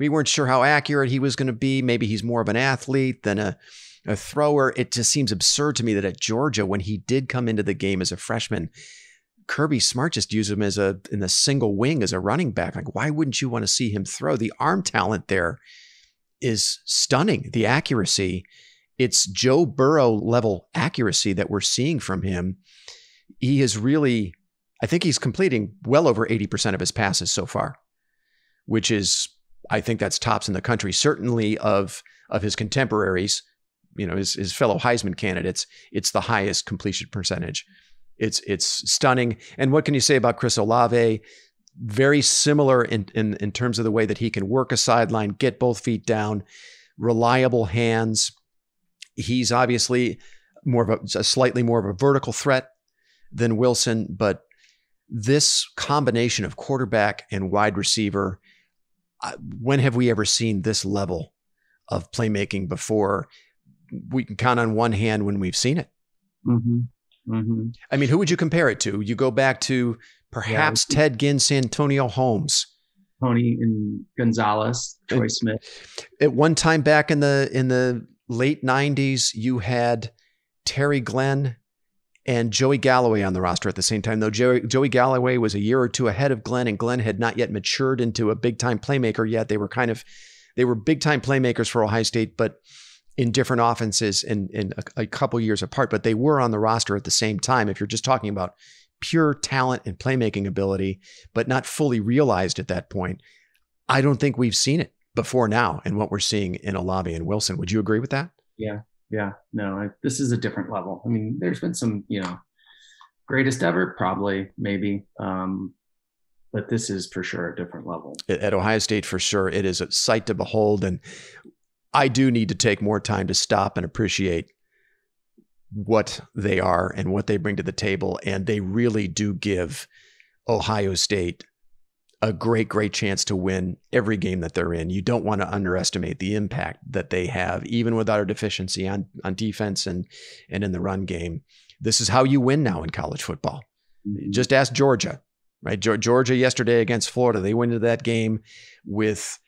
weren't sure how accurate he was going to be. Maybe he's more of an athlete than a thrower. It just seems absurd to me that at Georgia, when he did come into the game as a freshman, Kirby Smart just used him in the single wing as a running back. Like, why wouldn't you want to see him throw? The arm talent there is stunning. The accuracy, it's Joe Burrow level accuracy that we're seeing from him. He is really, I think he's completing well over 80% of his passes so far, which is, I think that's tops in the country, certainly of his contemporaries, his fellow Heisman candidates. It's the highest completion percentage. It's stunning. And what can you say about Chris Olave? Very similar in terms of the way that he can work a sideline, get both feet down, reliable hands. He's obviously slightly more of a vertical threat than Wilson, but this combination of quarterback and wide receiver, when have we ever seen this level of playmaking before? We can count on one hand when we've seen it. Mm-hmm. Mm-hmm. I mean, who would you compare it to? You go back to perhaps Ted Ginn, Santonio Holmes, Tony and Gonzalez, Troy Smith. At one time back in the late 90s, you had Terry Glenn and Joey Galloway on the roster at the same time, though Joey Galloway was a year or two ahead of Glenn, and Glenn had not yet matured into a big-time playmaker yet. They were big-time playmakers for Ohio State, but in different offenses in a couple years apart, but they were on the roster at the same time. If you're just talking about pure talent and playmaking ability, but not fully realized at that point, I don't think we've seen it before now in what we're seeing in Olave and Wilson. Would you agree with that? Yeah. No, this is a different level. I mean, there's been some, greatest ever, probably, maybe. But this is for sure a different level. At Ohio State, for sure, it is a sight to behold. And I do need to take more time to stop and appreciate what they are and what they bring to the table. And they really do give Ohio State a great chance to win every game that they're in. You don't want to underestimate the impact that they have, even without a deficiency on defense and in the run game. This is how you win now in college football. Just ask Georgia, right? Georgia yesterday against Florida, they went into that game with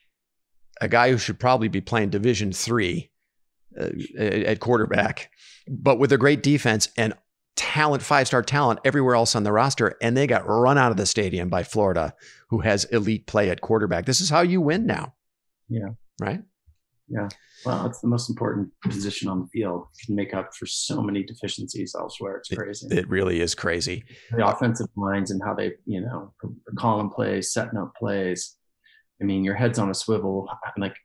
a guy who should probably be playing Division III at quarterback, but with a great defense and talent, 5-star talent everywhere else on the roster. And they got run out of the stadium by Florida, who has elite play at quarterback. This is how you win now. Yeah. Right? Yeah. Well, it's the most important position on the field. It can make up for so many deficiencies elsewhere. It's crazy. It really is crazy. The offensive lines and how they, calling plays, setting up plays. I mean, your head's on a swivel. Like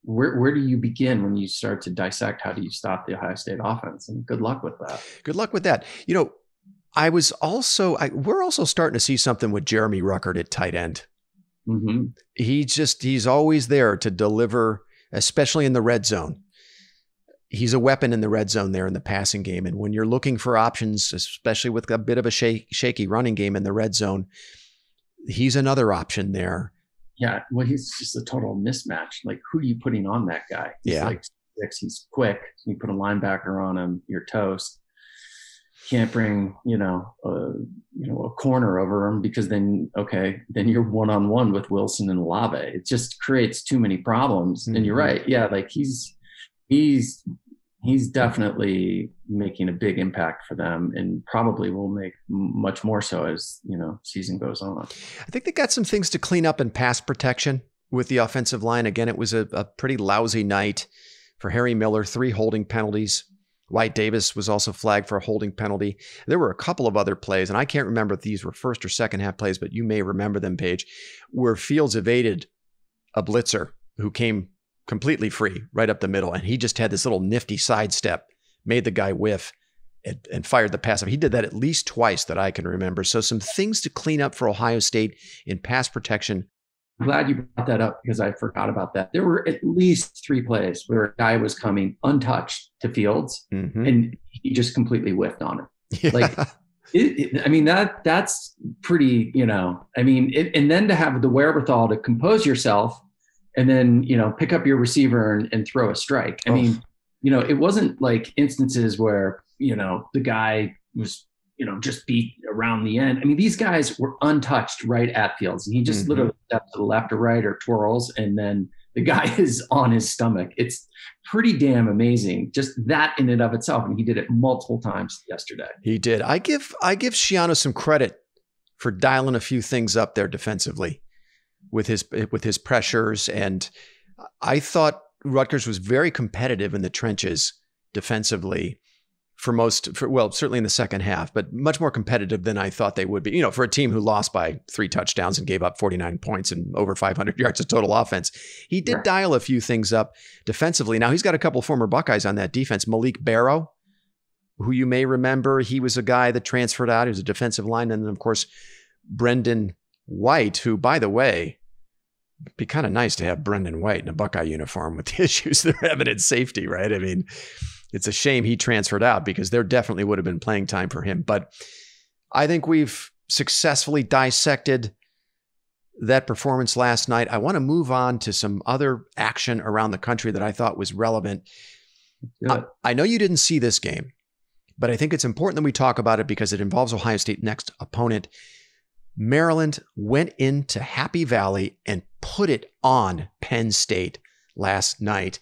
where do you begin when you start to dissect how do you stop the Ohio State offense? And good luck with that. Good luck with that. We're also starting to see something with Jeremy Ruckert at tight end. Mm-hmm. He's always there to deliver, especially in the red zone. He's a weapon in the red zone there in the passing game. And when you're looking for options, especially with a bit of a shaky running game in the red zone, he's another option there. Yeah, well, he's just a total mismatch. Like, who are you putting on that guy? He's like 6'6", he's quick. You put a linebacker on him, you're toast. Can't bring, a corner over him because then you're one-on-one with Wilson and Olave. It just creates too many problems. Mm-hmm. And you're right. Yeah, like he's definitely making a big impact for them and probably will make much more so as, season goes on. I think they got some things to clean up in pass protection with the offensive line. Again, it was a pretty lousy night for Harry Miller, 3 holding penalties. White Davis was also flagged for a holding penalty. There were a couple of other plays, and I can't remember if these were first or second half plays, but you may remember them, Paige, where Fields evaded a blitzer who came completely free right up the middle. And he just had this little nifty sidestep, made the guy whiff and fired the pass. He did that at least twice that I can remember. So some things to clean up for Ohio State in pass protection. I'm glad you brought that up because I forgot about that. There were at least 3 plays where a guy was coming untouched to Fields and he just completely whiffed on him. Yeah. Like, that's pretty, and then to have the wherewithal to compose yourself and then, pick up your receiver and throw a strike. I mean, it wasn't like instances where, the guy was, just beat around the end. I mean, these guys were untouched right at Fields and he just literally steps to the left or right or twirls. And then the guy is on his stomach. It's pretty damn amazing. Just that in and of itself. And he did it multiple times yesterday. He did. I give Schiano some credit for dialing a few things up there defensively with his pressures. And I thought Rutgers was very competitive in the trenches defensively certainly in the second half, but much more competitive than I thought they would be, for a team who lost by 3 touchdowns and gave up 49 points and over 500 yards of total offense. He did dial a few things up defensively. Now he's got a couple former Buckeyes on that defense. Malik Barrow, who you may remember, he was a guy that transferred out. He was a defensive lineman. And of course, Brendan White, who, by the way, it'd be kind of nice to have Brendan White in a Buckeye uniform with the issues they're having at safety, right? I mean, it's a shame he transferred out because there definitely would have been playing time for him. But I think we've successfully dissected that performance last night. I want to move on to some other action around the country that I thought was relevant. I know you didn't see this game, but I think it's important that we talk about it because it involves Ohio State's next opponent. Maryland went into Happy Valley and put it on Penn State last night.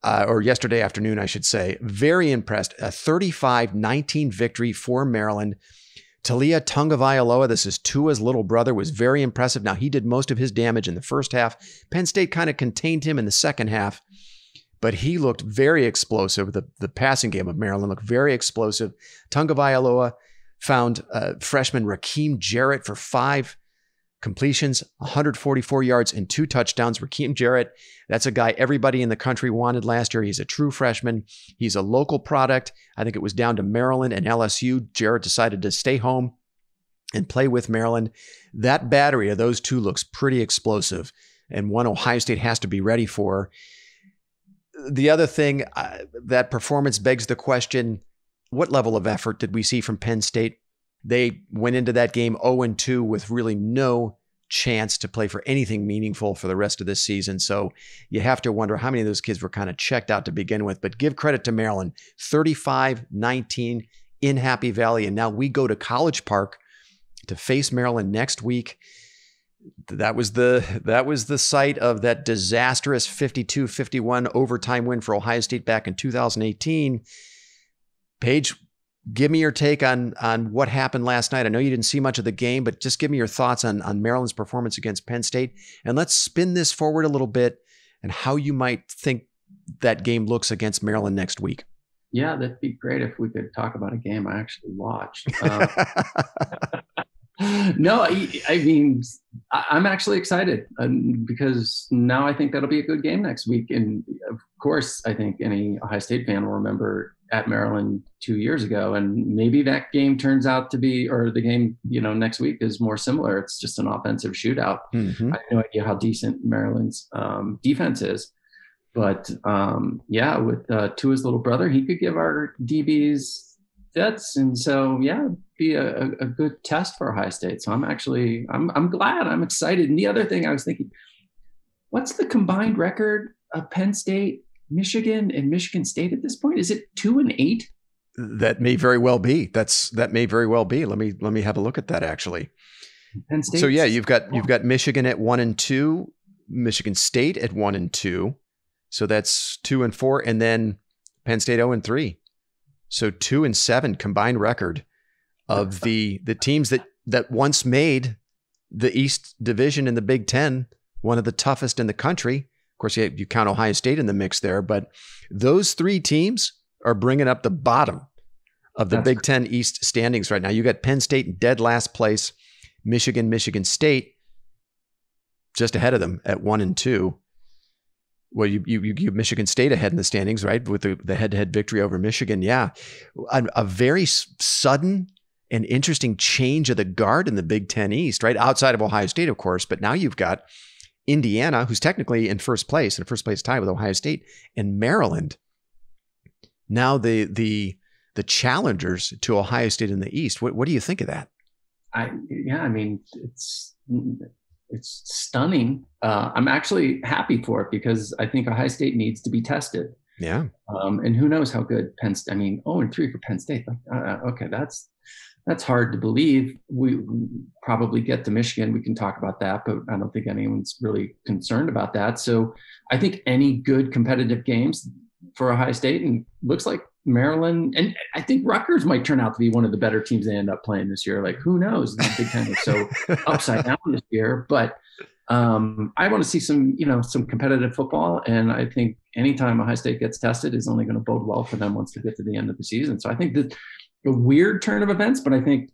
Or yesterday afternoon, I should say. Very impressed. A 35-19 victory for Maryland. Talia Tagovailoa, this is Tua's little brother, was very impressive. Now, he did most of his damage in the first half. Penn State kind of contained him in the second half, but he looked very explosive. The passing game of Maryland looked very explosive. Tagovailoa found freshman Rakeem Jarrett for 5 completions, 144 yards and 2 touchdowns. Rakeem Jarrett, that's a guy everybody in the country wanted last year. He's a true freshman. He's a local product. I think it was down to Maryland and LSU. Jarrett decided to stay home and play with Maryland. That battery of those two looks pretty explosive and one Ohio State has to be ready for. The other thing, that performance begs the question, what level of effort did we see from Penn State? They went into that game 0-2 with really no chance to play for anything meaningful for the rest of this season. So you have to wonder how many of those kids were kind of checked out to begin with. But give credit to Maryland, 35-19 in Happy Valley. And now we go to College Park to face Maryland next week. That was the site of that disastrous 52-51 overtime win for Ohio State back in 2018. Paige, give me your take on what happened last night. I know you didn't see much of the game, but just give me your thoughts on Maryland's performance against Penn State. And let's spin this forward a little bit and how you might think that game looks against Maryland next week. Yeah, that'd be great if we could talk about a game I actually watched. No, I mean, I'm actually excited because now I think that'll be a good game next week. And of course, I think any Ohio State fan will remember at Maryland 2 years ago. And maybe that game turns out to be, or the game, next week is more similar. It's just an offensive shootout. Mm-hmm. I have no idea how decent Maryland's defense is. But with Tua's little brother, he could give our DBs fits, and so it'd be a good test for Ohio State. So I'm glad, I'm excited. And the other thing I was thinking, what's the combined record of Penn State, Michigan, and Michigan State at this point? Is it 2-8? That may very well be. That may very well be. Let me have a look at that actually. Penn State. So you've got Michigan at 1-2, Michigan State at 1-2. So that's 2-4, and then Penn State 0-3. So 2-7 combined record of the teams that once made the East Division in the Big Ten one of the toughest in the country. Of course, you count Ohio State in the mix there, but those three teams are bringing up the bottom of the Big Ten East standings right now. You got Penn State in dead last place, Michigan State just ahead of them at 1-2. Well, you give Michigan State ahead in the standings, right? With the head-to-head victory over Michigan. Yeah. A very sudden and interesting change of the guard in the Big Ten East, right? Outside of Ohio State, of course. But now you've got Indiana, who's technically in first place tie with Ohio State, and Maryland. Now the challengers to Ohio State in the East. What do you think of that? It's stunning. I'm actually happy for it because I think Ohio State needs to be tested. Yeah. And who knows how good Penn State, 0-3 for Penn State. Okay. That's hard to believe. We probably get to Michigan. We can talk about that, but I don't think anyone's really concerned about that. So I think any good competitive games for Ohio State, and looks like Maryland, and I think Rutgers might turn out to be one of the better teams they end up playing this year. Like, who knows? The Big Ten is so upside down this year. But I want to see some competitive football, and I think anytime Ohio State gets tested is only going to bode well for them once they get to the end of the season. So I think that a weird turn of events, but I think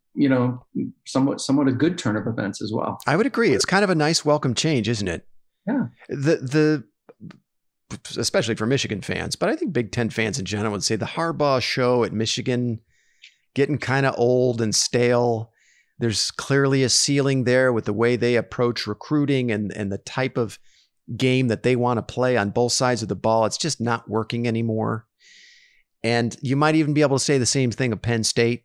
somewhat a good turn of events as well. I would agree. It's kind of a nice welcome change, isn't it? Yeah. Especially for Michigan fans, but I think Big Ten fans in general would say the Harbaugh show at Michigan getting kind of old and stale. There's clearly a ceiling there with the way they approach recruiting and the type of game that they want to play on both sides of the ball. It's just not working anymore. And you might even be able to say the same thing of Penn State,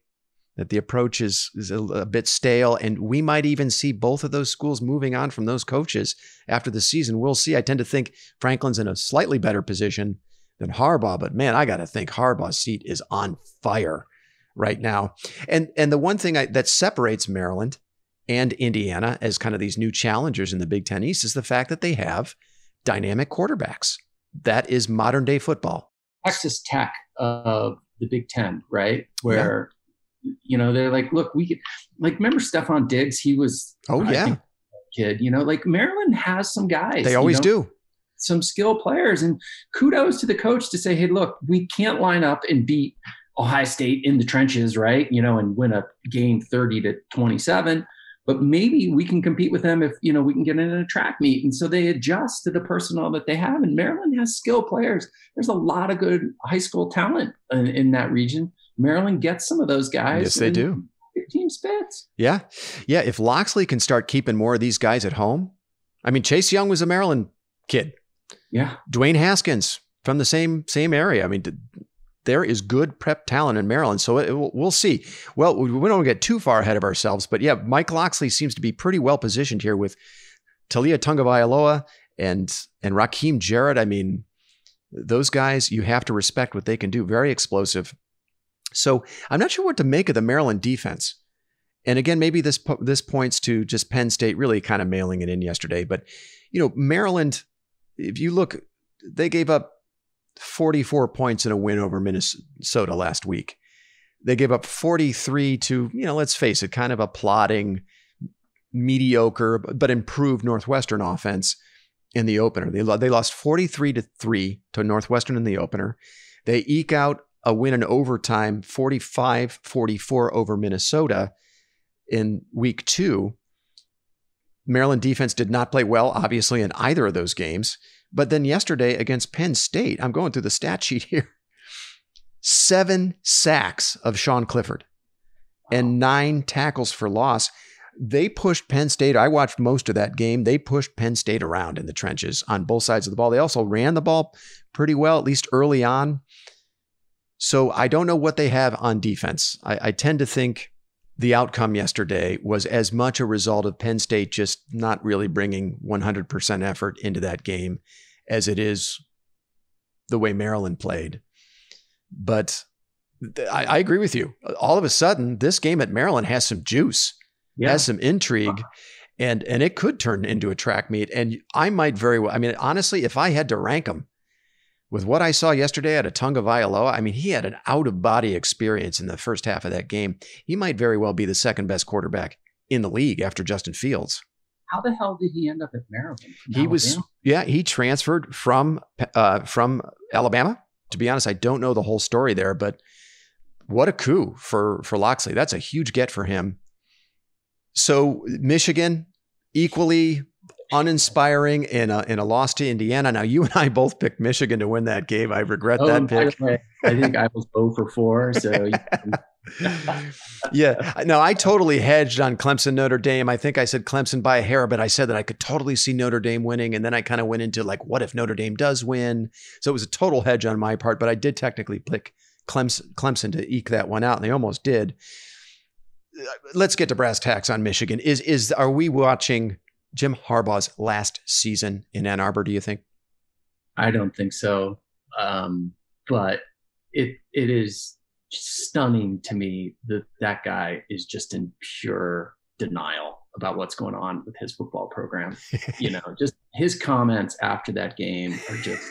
that the approach is a bit stale. And we might even see both of those schools moving on from those coaches after the season. We'll see. I tend to think Franklin's in a slightly better position than Harbaugh, but man, I got to think Harbaugh's seat is on fire right now. And the one thing that separates Maryland and Indiana as kind of these new challengers in the Big Ten East is the fact that they have dynamic quarterbacks. That is modern day football. Texas Tech of the Big Ten, right? Where, they're like, look, we could, remember Stephon Diggs? He was, kid, Maryland has some guys. They always do. Some skilled players, and kudos to the coach to say, hey, look, we can't line up and beat Ohio State in the trenches, right? And win a game 30-27, but maybe we can compete with them if, we can get in a track meet. And so they adjust to the personnel that they have. And Maryland has skilled players. There's a lot of good high school talent in that region. Maryland gets some of those guys. Yes, they do. Team fits. Yeah. Yeah. If Loxley can start keeping more of these guys at home. Chase Young was a Maryland kid. Yeah. Dwayne Haskins from the same area. There is good prep talent in Maryland. So we'll see. Well, we don't get too far ahead of ourselves, but yeah, Mike Loxley seems to be pretty well positioned here with Talia Tungavailoa and Raheem Jarrett. Those guys, you have to respect what they can do. Very explosive. So I'm not sure what to make of the Maryland defense. And again, maybe this points to just Penn State really kind of mailing it in yesterday. But, Maryland, if you look, they gave up 44 points in a win over Minnesota last week. They gave up 43 to, let's face it, kind of a plodding, mediocre, but improved Northwestern offense in the opener. They lost 43-3 to Northwestern in the opener. They eke out a win in overtime, 45-44 over Minnesota in week 2. Maryland defense did not play well, obviously, in either of those games. But then yesterday against Penn State, I'm going through the stat sheet here, 7 sacks of Sean Clifford and 9 tackles for loss. They pushed Penn State. I watched most of that game. They pushed Penn State around in the trenches on both sides of the ball. They also ran the ball pretty well, at least early on. So I don't know what they have on defense. I tend to think the outcome yesterday was as much a result of Penn State just not really bringing 100% effort into that game as it is the way Maryland played. But I agree with you. All of a sudden, this game at Maryland has some juice, has some intrigue, and it could turn into a track meet. And I might very well, honestly, if I had to rank them, with what I saw yesterday at Atunga Vailoa, he had an out-of-body experience in the first half of that game. He might very well be the second best quarterback in the league after Justin Fields. How the hell did he end up at Maryland? He transferred from Alabama. To be honest, I don't know the whole story there, but what a coup for Loxley. That's a huge get for him. So Michigan, equally uninspiring in a loss to Indiana. Now, you and I both picked Michigan to win that game. I regret that pick. I think I was 0 for 4. So yeah, no, I totally hedged on Clemson, Notre Dame. I think I said Clemson by a hair, but I said that I could totally see Notre Dame winning. And then I kind of went into what if Notre Dame does win? So it was a total hedge on my part, but I did technically pick Clemson to eke that one out, and they almost did. Let's get to brass tacks on Michigan. Are we watching Jim Harbaugh's last season in Ann Arbor, do you think? I don't think so. But it is stunning to me that guy is just in pure denial about what's going on with his football program. Just his comments after that game are just,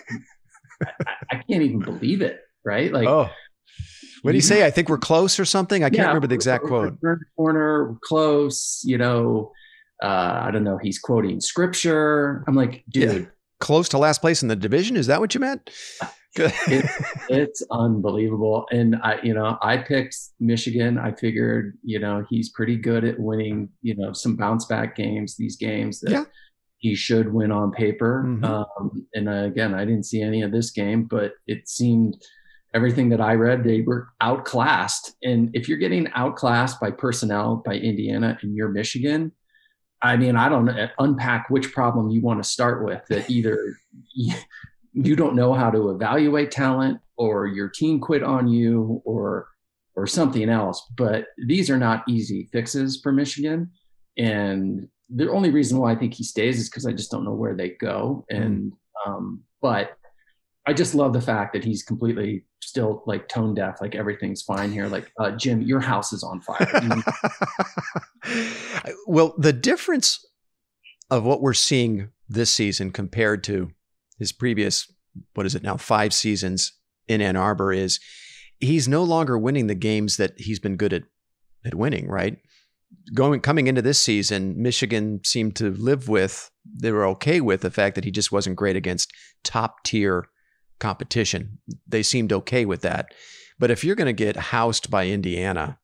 I can't even believe it. Right? What did he say? I think we're close or something. I can't remember the exact quote. We're in the corner, we're close, I don't know. He's quoting scripture. I'm like, dude, close to last place in the division. Is that what you meant? It's unbelievable. And I picked Michigan. I figured, he's pretty good at winning, some bounce back games, these games that he should win on paper. Mm-hmm. And again, I didn't see any of this game, but it seemed everything that I read, they were outclassed. And if you're getting outclassed by personnel by Indiana and you're Michigan, I don't unpack which problem you want to start with, that either you don't know how to evaluate talent, or your team quit on you, or something else. But these are not easy fixes for Michigan. And the only reason why I think he stays is because I just don't know where they go. And but I just love the fact that he's completely still tone deaf, everything's fine here. Jim, your house is on fire. Well, the difference of what we're seeing this season compared to his previous, 5 seasons in Ann Arbor is he's no longer winning the games that he's been good at winning, right? Coming into this season, Michigan seemed to they were okay with the fact that he just wasn't great against top tier competition. They seemed okay with that. But if you're going to get housed by Indiana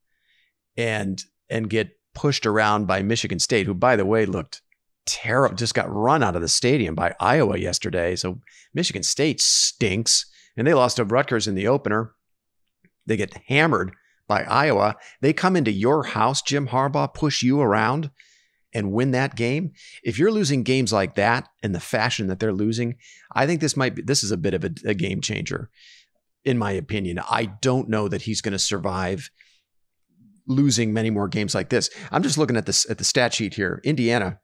and get pushed around by Michigan State, who, by the way, looked terrible, just got run out of the stadium by Iowa yesterday. So Michigan State stinks, and they lost to Rutgers in the opener. They get hammered by Iowa. They come into your house, Jim Harbaugh, push you around and win that game. If you're losing games like that in the fashion that they're losing, I think this is a bit of a game changer, in my opinion. I don't know that he's going to survive losing many more games like this. I'm just looking at the stat sheet here. Indiana.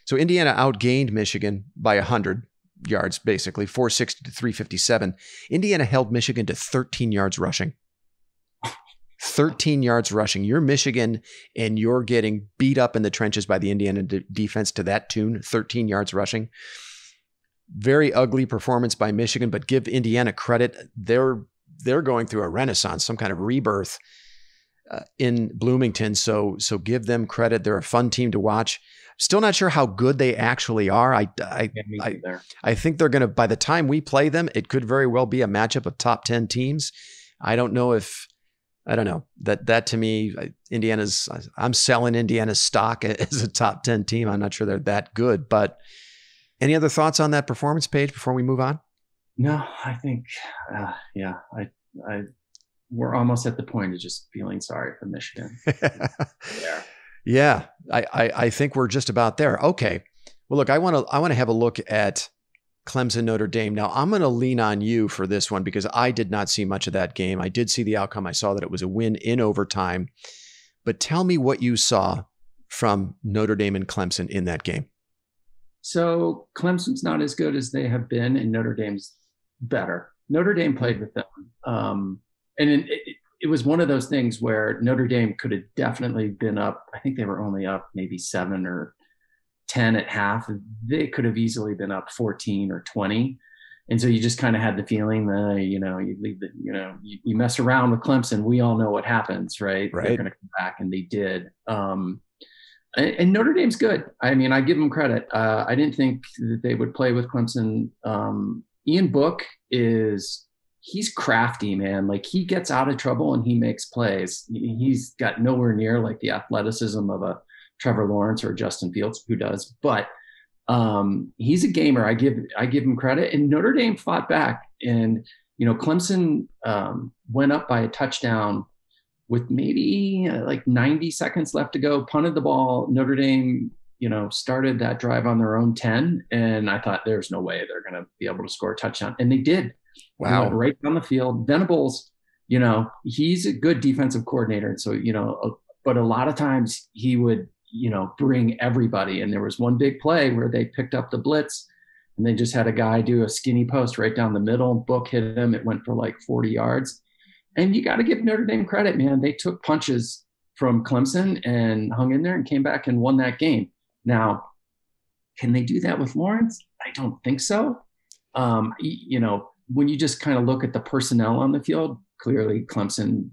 So Indiana outgained Michigan by 100 yards, basically 460 to 357. Indiana held Michigan to 13 yards rushing. 13 yards rushing. You're Michigan and you're getting beat up in the trenches by the Indiana defense to that tune, 13 yards rushing. Very ugly performance by Michigan, but give Indiana credit. They're going through a renaissance, some kind of rebirth. in Bloomington. So give them credit. They're a fun team to watch. Still not sure how good they actually are. I think they're going to, by the time we play them, it could very well be a matchup of top 10 teams. I don't know. That to me, I'm selling Indiana's stock as a top 10 team. I'm not sure they're that good, but any other thoughts on that performance, Paige, before we move on? No, I think, we're almost at the point of just feeling sorry for Michigan. Yeah, I think we're just about there. Okay. Well, look, I want to have a look at Clemson Notre Dame. Now, I'm going to lean on you for this one because I did not see much of that game. I did see the outcome. I saw that it was a win in overtime. But tell me what you saw from Notre Dame and Clemson in that game. So Clemson's not as good as they have been, and Notre Dame's better. Notre Dame played with them. And it was one of those things where Notre Dame could have definitely been up. I think they were only up maybe 7 or 10 at half. They could have easily been up 14 or 20. And so you just kind of had the feeling that, you leave you mess around with Clemson. We all know what happens, right? They're going to come back, and they did. And Notre Dame's good. I mean, I give them credit. I didn't think that they would play with Clemson. Ian Book he's crafty, man. Like, he gets out of trouble and he makes plays. He's got nowhere near like the athleticism of a Trevor Lawrence or Justin Fields, who does, but he's a gamer. I give him credit. And Notre Dame fought back, and Clemson went up by a touchdown with maybe like 90 seconds left to go, punted the ball. Notre Dame, started that drive on their own 10. And I thought, there's no way they're going to be able to score a touchdown. And they did. Wow. Went right down the field. Venables, he's a good defensive coordinator. And so, but a lot of times he would, bring everybody. And there was one big play where they picked up the blitz and they just had a guy do a skinny post right down the middle. Book hit him. It went for like 40 yards. And you got to give Notre Dame credit, man. They took punches from Clemson and hung in there and came back and won that game. Now, can they do that with Lawrence? I don't think so. When you just kind of look at the personnel on the field, clearly Clemson,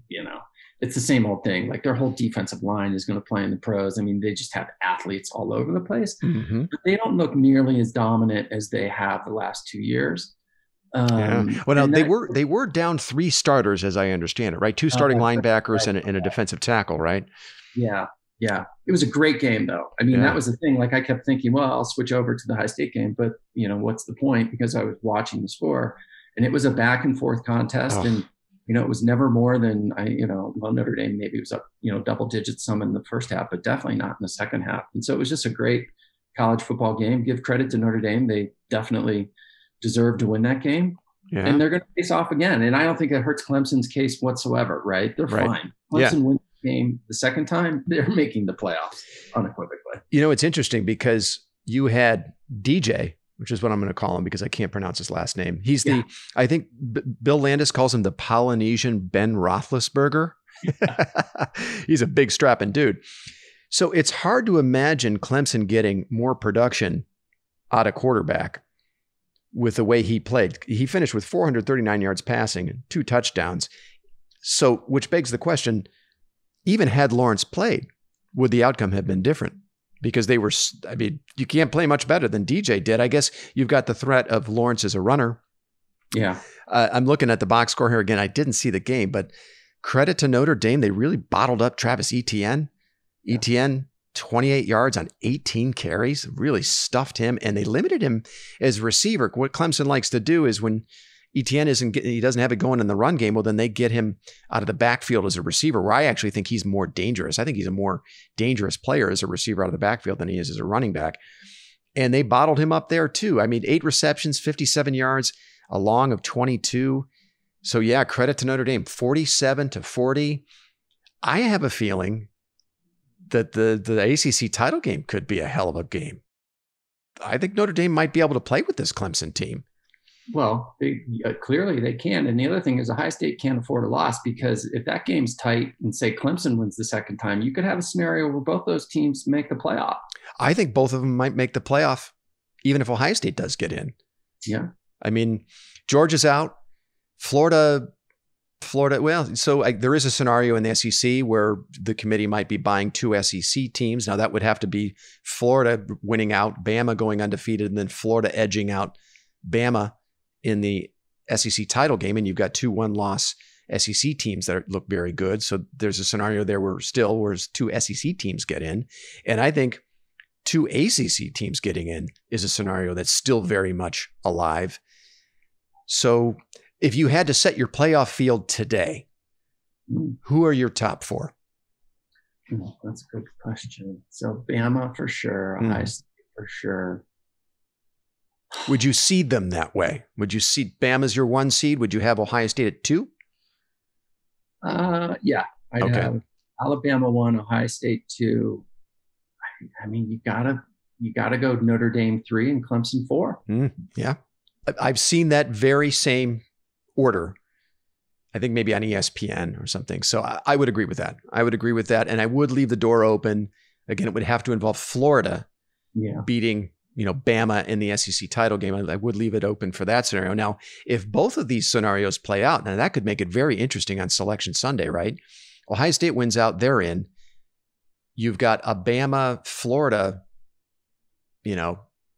it's the same old thing. Like, their whole defensive line is going to play in the pros. I mean, they just have athletes all over the place. Mm-hmm. But they don't look nearly as dominant as they have the last 2 years. Well, now they were down 3 starters, as I understand it, right? 2 starting linebackers and a defensive tackle, right? Yeah. It was a great game, though. I mean, that was the thing. Like, I kept thinking, well, I'll switch over to the High State game, but what's the point? Because I was watching the score, and it was a back and forth contest, and it was never more than Notre Dame maybe was up double digits some in the first half, but definitely not in the second half. And so it was just a great college football game. Give credit to Notre Dame; they definitely deserve to win that game. Yeah. And they're going to face off again. And I don't think that hurts Clemson's case whatsoever, right? They're fine. Clemson wins the game the second time, they're making the playoffs unequivocally. It's interesting because you had DJ, which is what I'm going to call him because I can't pronounce his last name. He's I think Bill Landis calls him the Polynesian Ben Roethlisberger. He's a big strapping dude. So it's hard to imagine Clemson getting more production out of quarterback with the way he played. He finished with 439 yards passing and 2 touchdowns. So, which begs the question, even had Lawrence played, would the outcome have been different? Because you can't play much better than DJ did. I guess you've got the threat of Lawrence as a runner. Yeah. I'm looking at the box score here again. I didn't see the game, but credit to Notre Dame. They really bottled up Travis Etienne. Yeah. Etienne, 28 yards on 18 carries, really stuffed him, and they limited him as a receiver. What Clemson likes to do is when Etienne he doesn't have it going in the run game, well, then they get him out of the backfield as a receiver, where I actually think he's more dangerous. I think he's a more dangerous player as a receiver out of the backfield than he is as a running back. And they bottled him up there too. I mean, 8 receptions, 57 yards, a long of 22. So yeah, credit to Notre Dame, 47-40. I have a feeling that the ACC title game could be a hell of a game. I think Notre Dame might be able to play with this Clemson team. Well, clearly they can. And the other thing is Ohio State can't afford a loss, because if that game's tight and say Clemson wins the second time, you could have a scenario where both those teams make the playoff. I think both of them might make the playoff, even if Ohio State does get in. Yeah. I mean, Georgia's out. Florida Florida, well, so there is a scenario in the SEC where the committee might be buying 2 SEC teams. Now, that would have to be Florida winning out, Bama going undefeated, and then Florida edging out Bama in the SEC title game. And you've got 2 one-loss SEC teams that look very good. So there's a scenario there where 2 SEC teams get in. And I think 2 ACC teams getting in is a scenario that's still very much alive. So if you had to set your playoff field today, who are your top 4? That's a good question. So Bama for sure, Ohio State for sure. Would you seed them that way? Would you seed Bama as your 1 seed? Would you have Ohio State at 2? Yeah. I'd have Alabama 1, Ohio State 2. I mean, you gotta go Notre Dame 3 and Clemson 4. Yeah. I've seen that very same order, I think maybe on ESPN or something. So I would agree with that. And I would leave the door open. Again, it would have to involve Florida beating, Bama in the SEC title game. I would leave it open for that scenario. Now, if both of these scenarios play out, now that could make it very interesting on Selection Sunday, right? Ohio State wins out, they're in. You've got a Bama, Florida,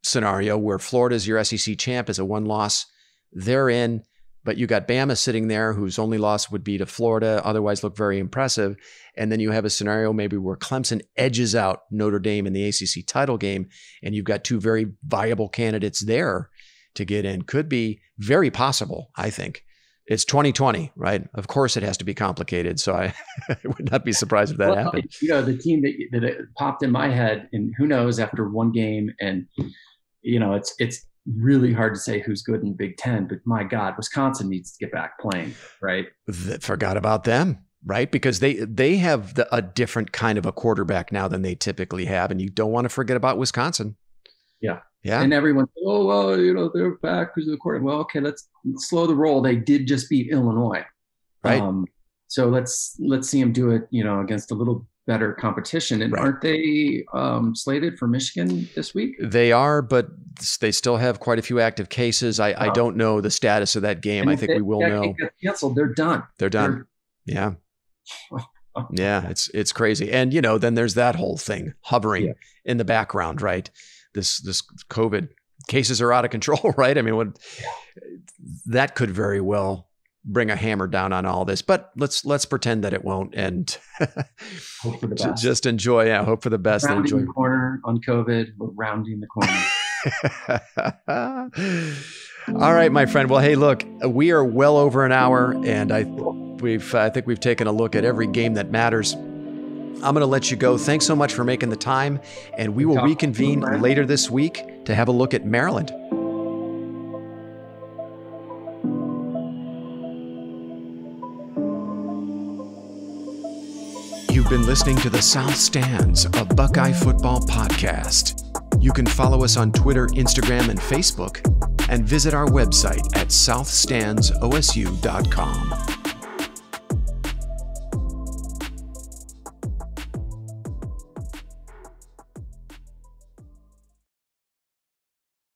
scenario where Florida is your SEC champ as a 1-loss. They're in, but you got Bama sitting there whose only loss would be to Florida, otherwise look very impressive. And then you have a scenario maybe where Clemson edges out Notre Dame in the ACC title game, and you've got 2 very viable candidates there to get in. Could be very possible, I think. It's 2020, right? Of course it has to be complicated. So I would not be surprised if that happened. The team that popped in my head, and who knows after 1 game, and it's really hard to say who's good in the Big Ten, but my God, Wisconsin needs to get back playing, right? Forgot about them, right? Because they have a different kind of a quarterback now than they typically have. And you don't want to forget about Wisconsin. Yeah. Yeah. And everyone, they're back because of the quarterback. Well, okay, let's slow the roll. They did just beat Illinois. Right. So let's see them do it, against a little better competition. And aren't they slated for Michigan this week? They are, but they still have quite a few active cases. I don't know the status of that game. I think we will know. Canceled. They're done. Yeah. Yeah. It's crazy. And, then there's that whole thing hovering in the background, right? This COVID cases are out of control, right? I mean, that could very well bring a hammer down on all this, but let's pretend that it won't, and hope for the best. Just enjoy. Yeah, hope for the best. Rounding the corner on COVID. We're rounding the corner. All right, my friend. Well, hey, look, we are well over an hour, and I think we've taken a look at every game that matters. I'm going to let you go. Thanks so much for making the time, and we will reconvene later this week to have a look at Maryland. You've been listening to the South Stands, a Buckeye football podcast. You can follow us on Twitter, Instagram, and Facebook, and visit our website at southstandsosu.com.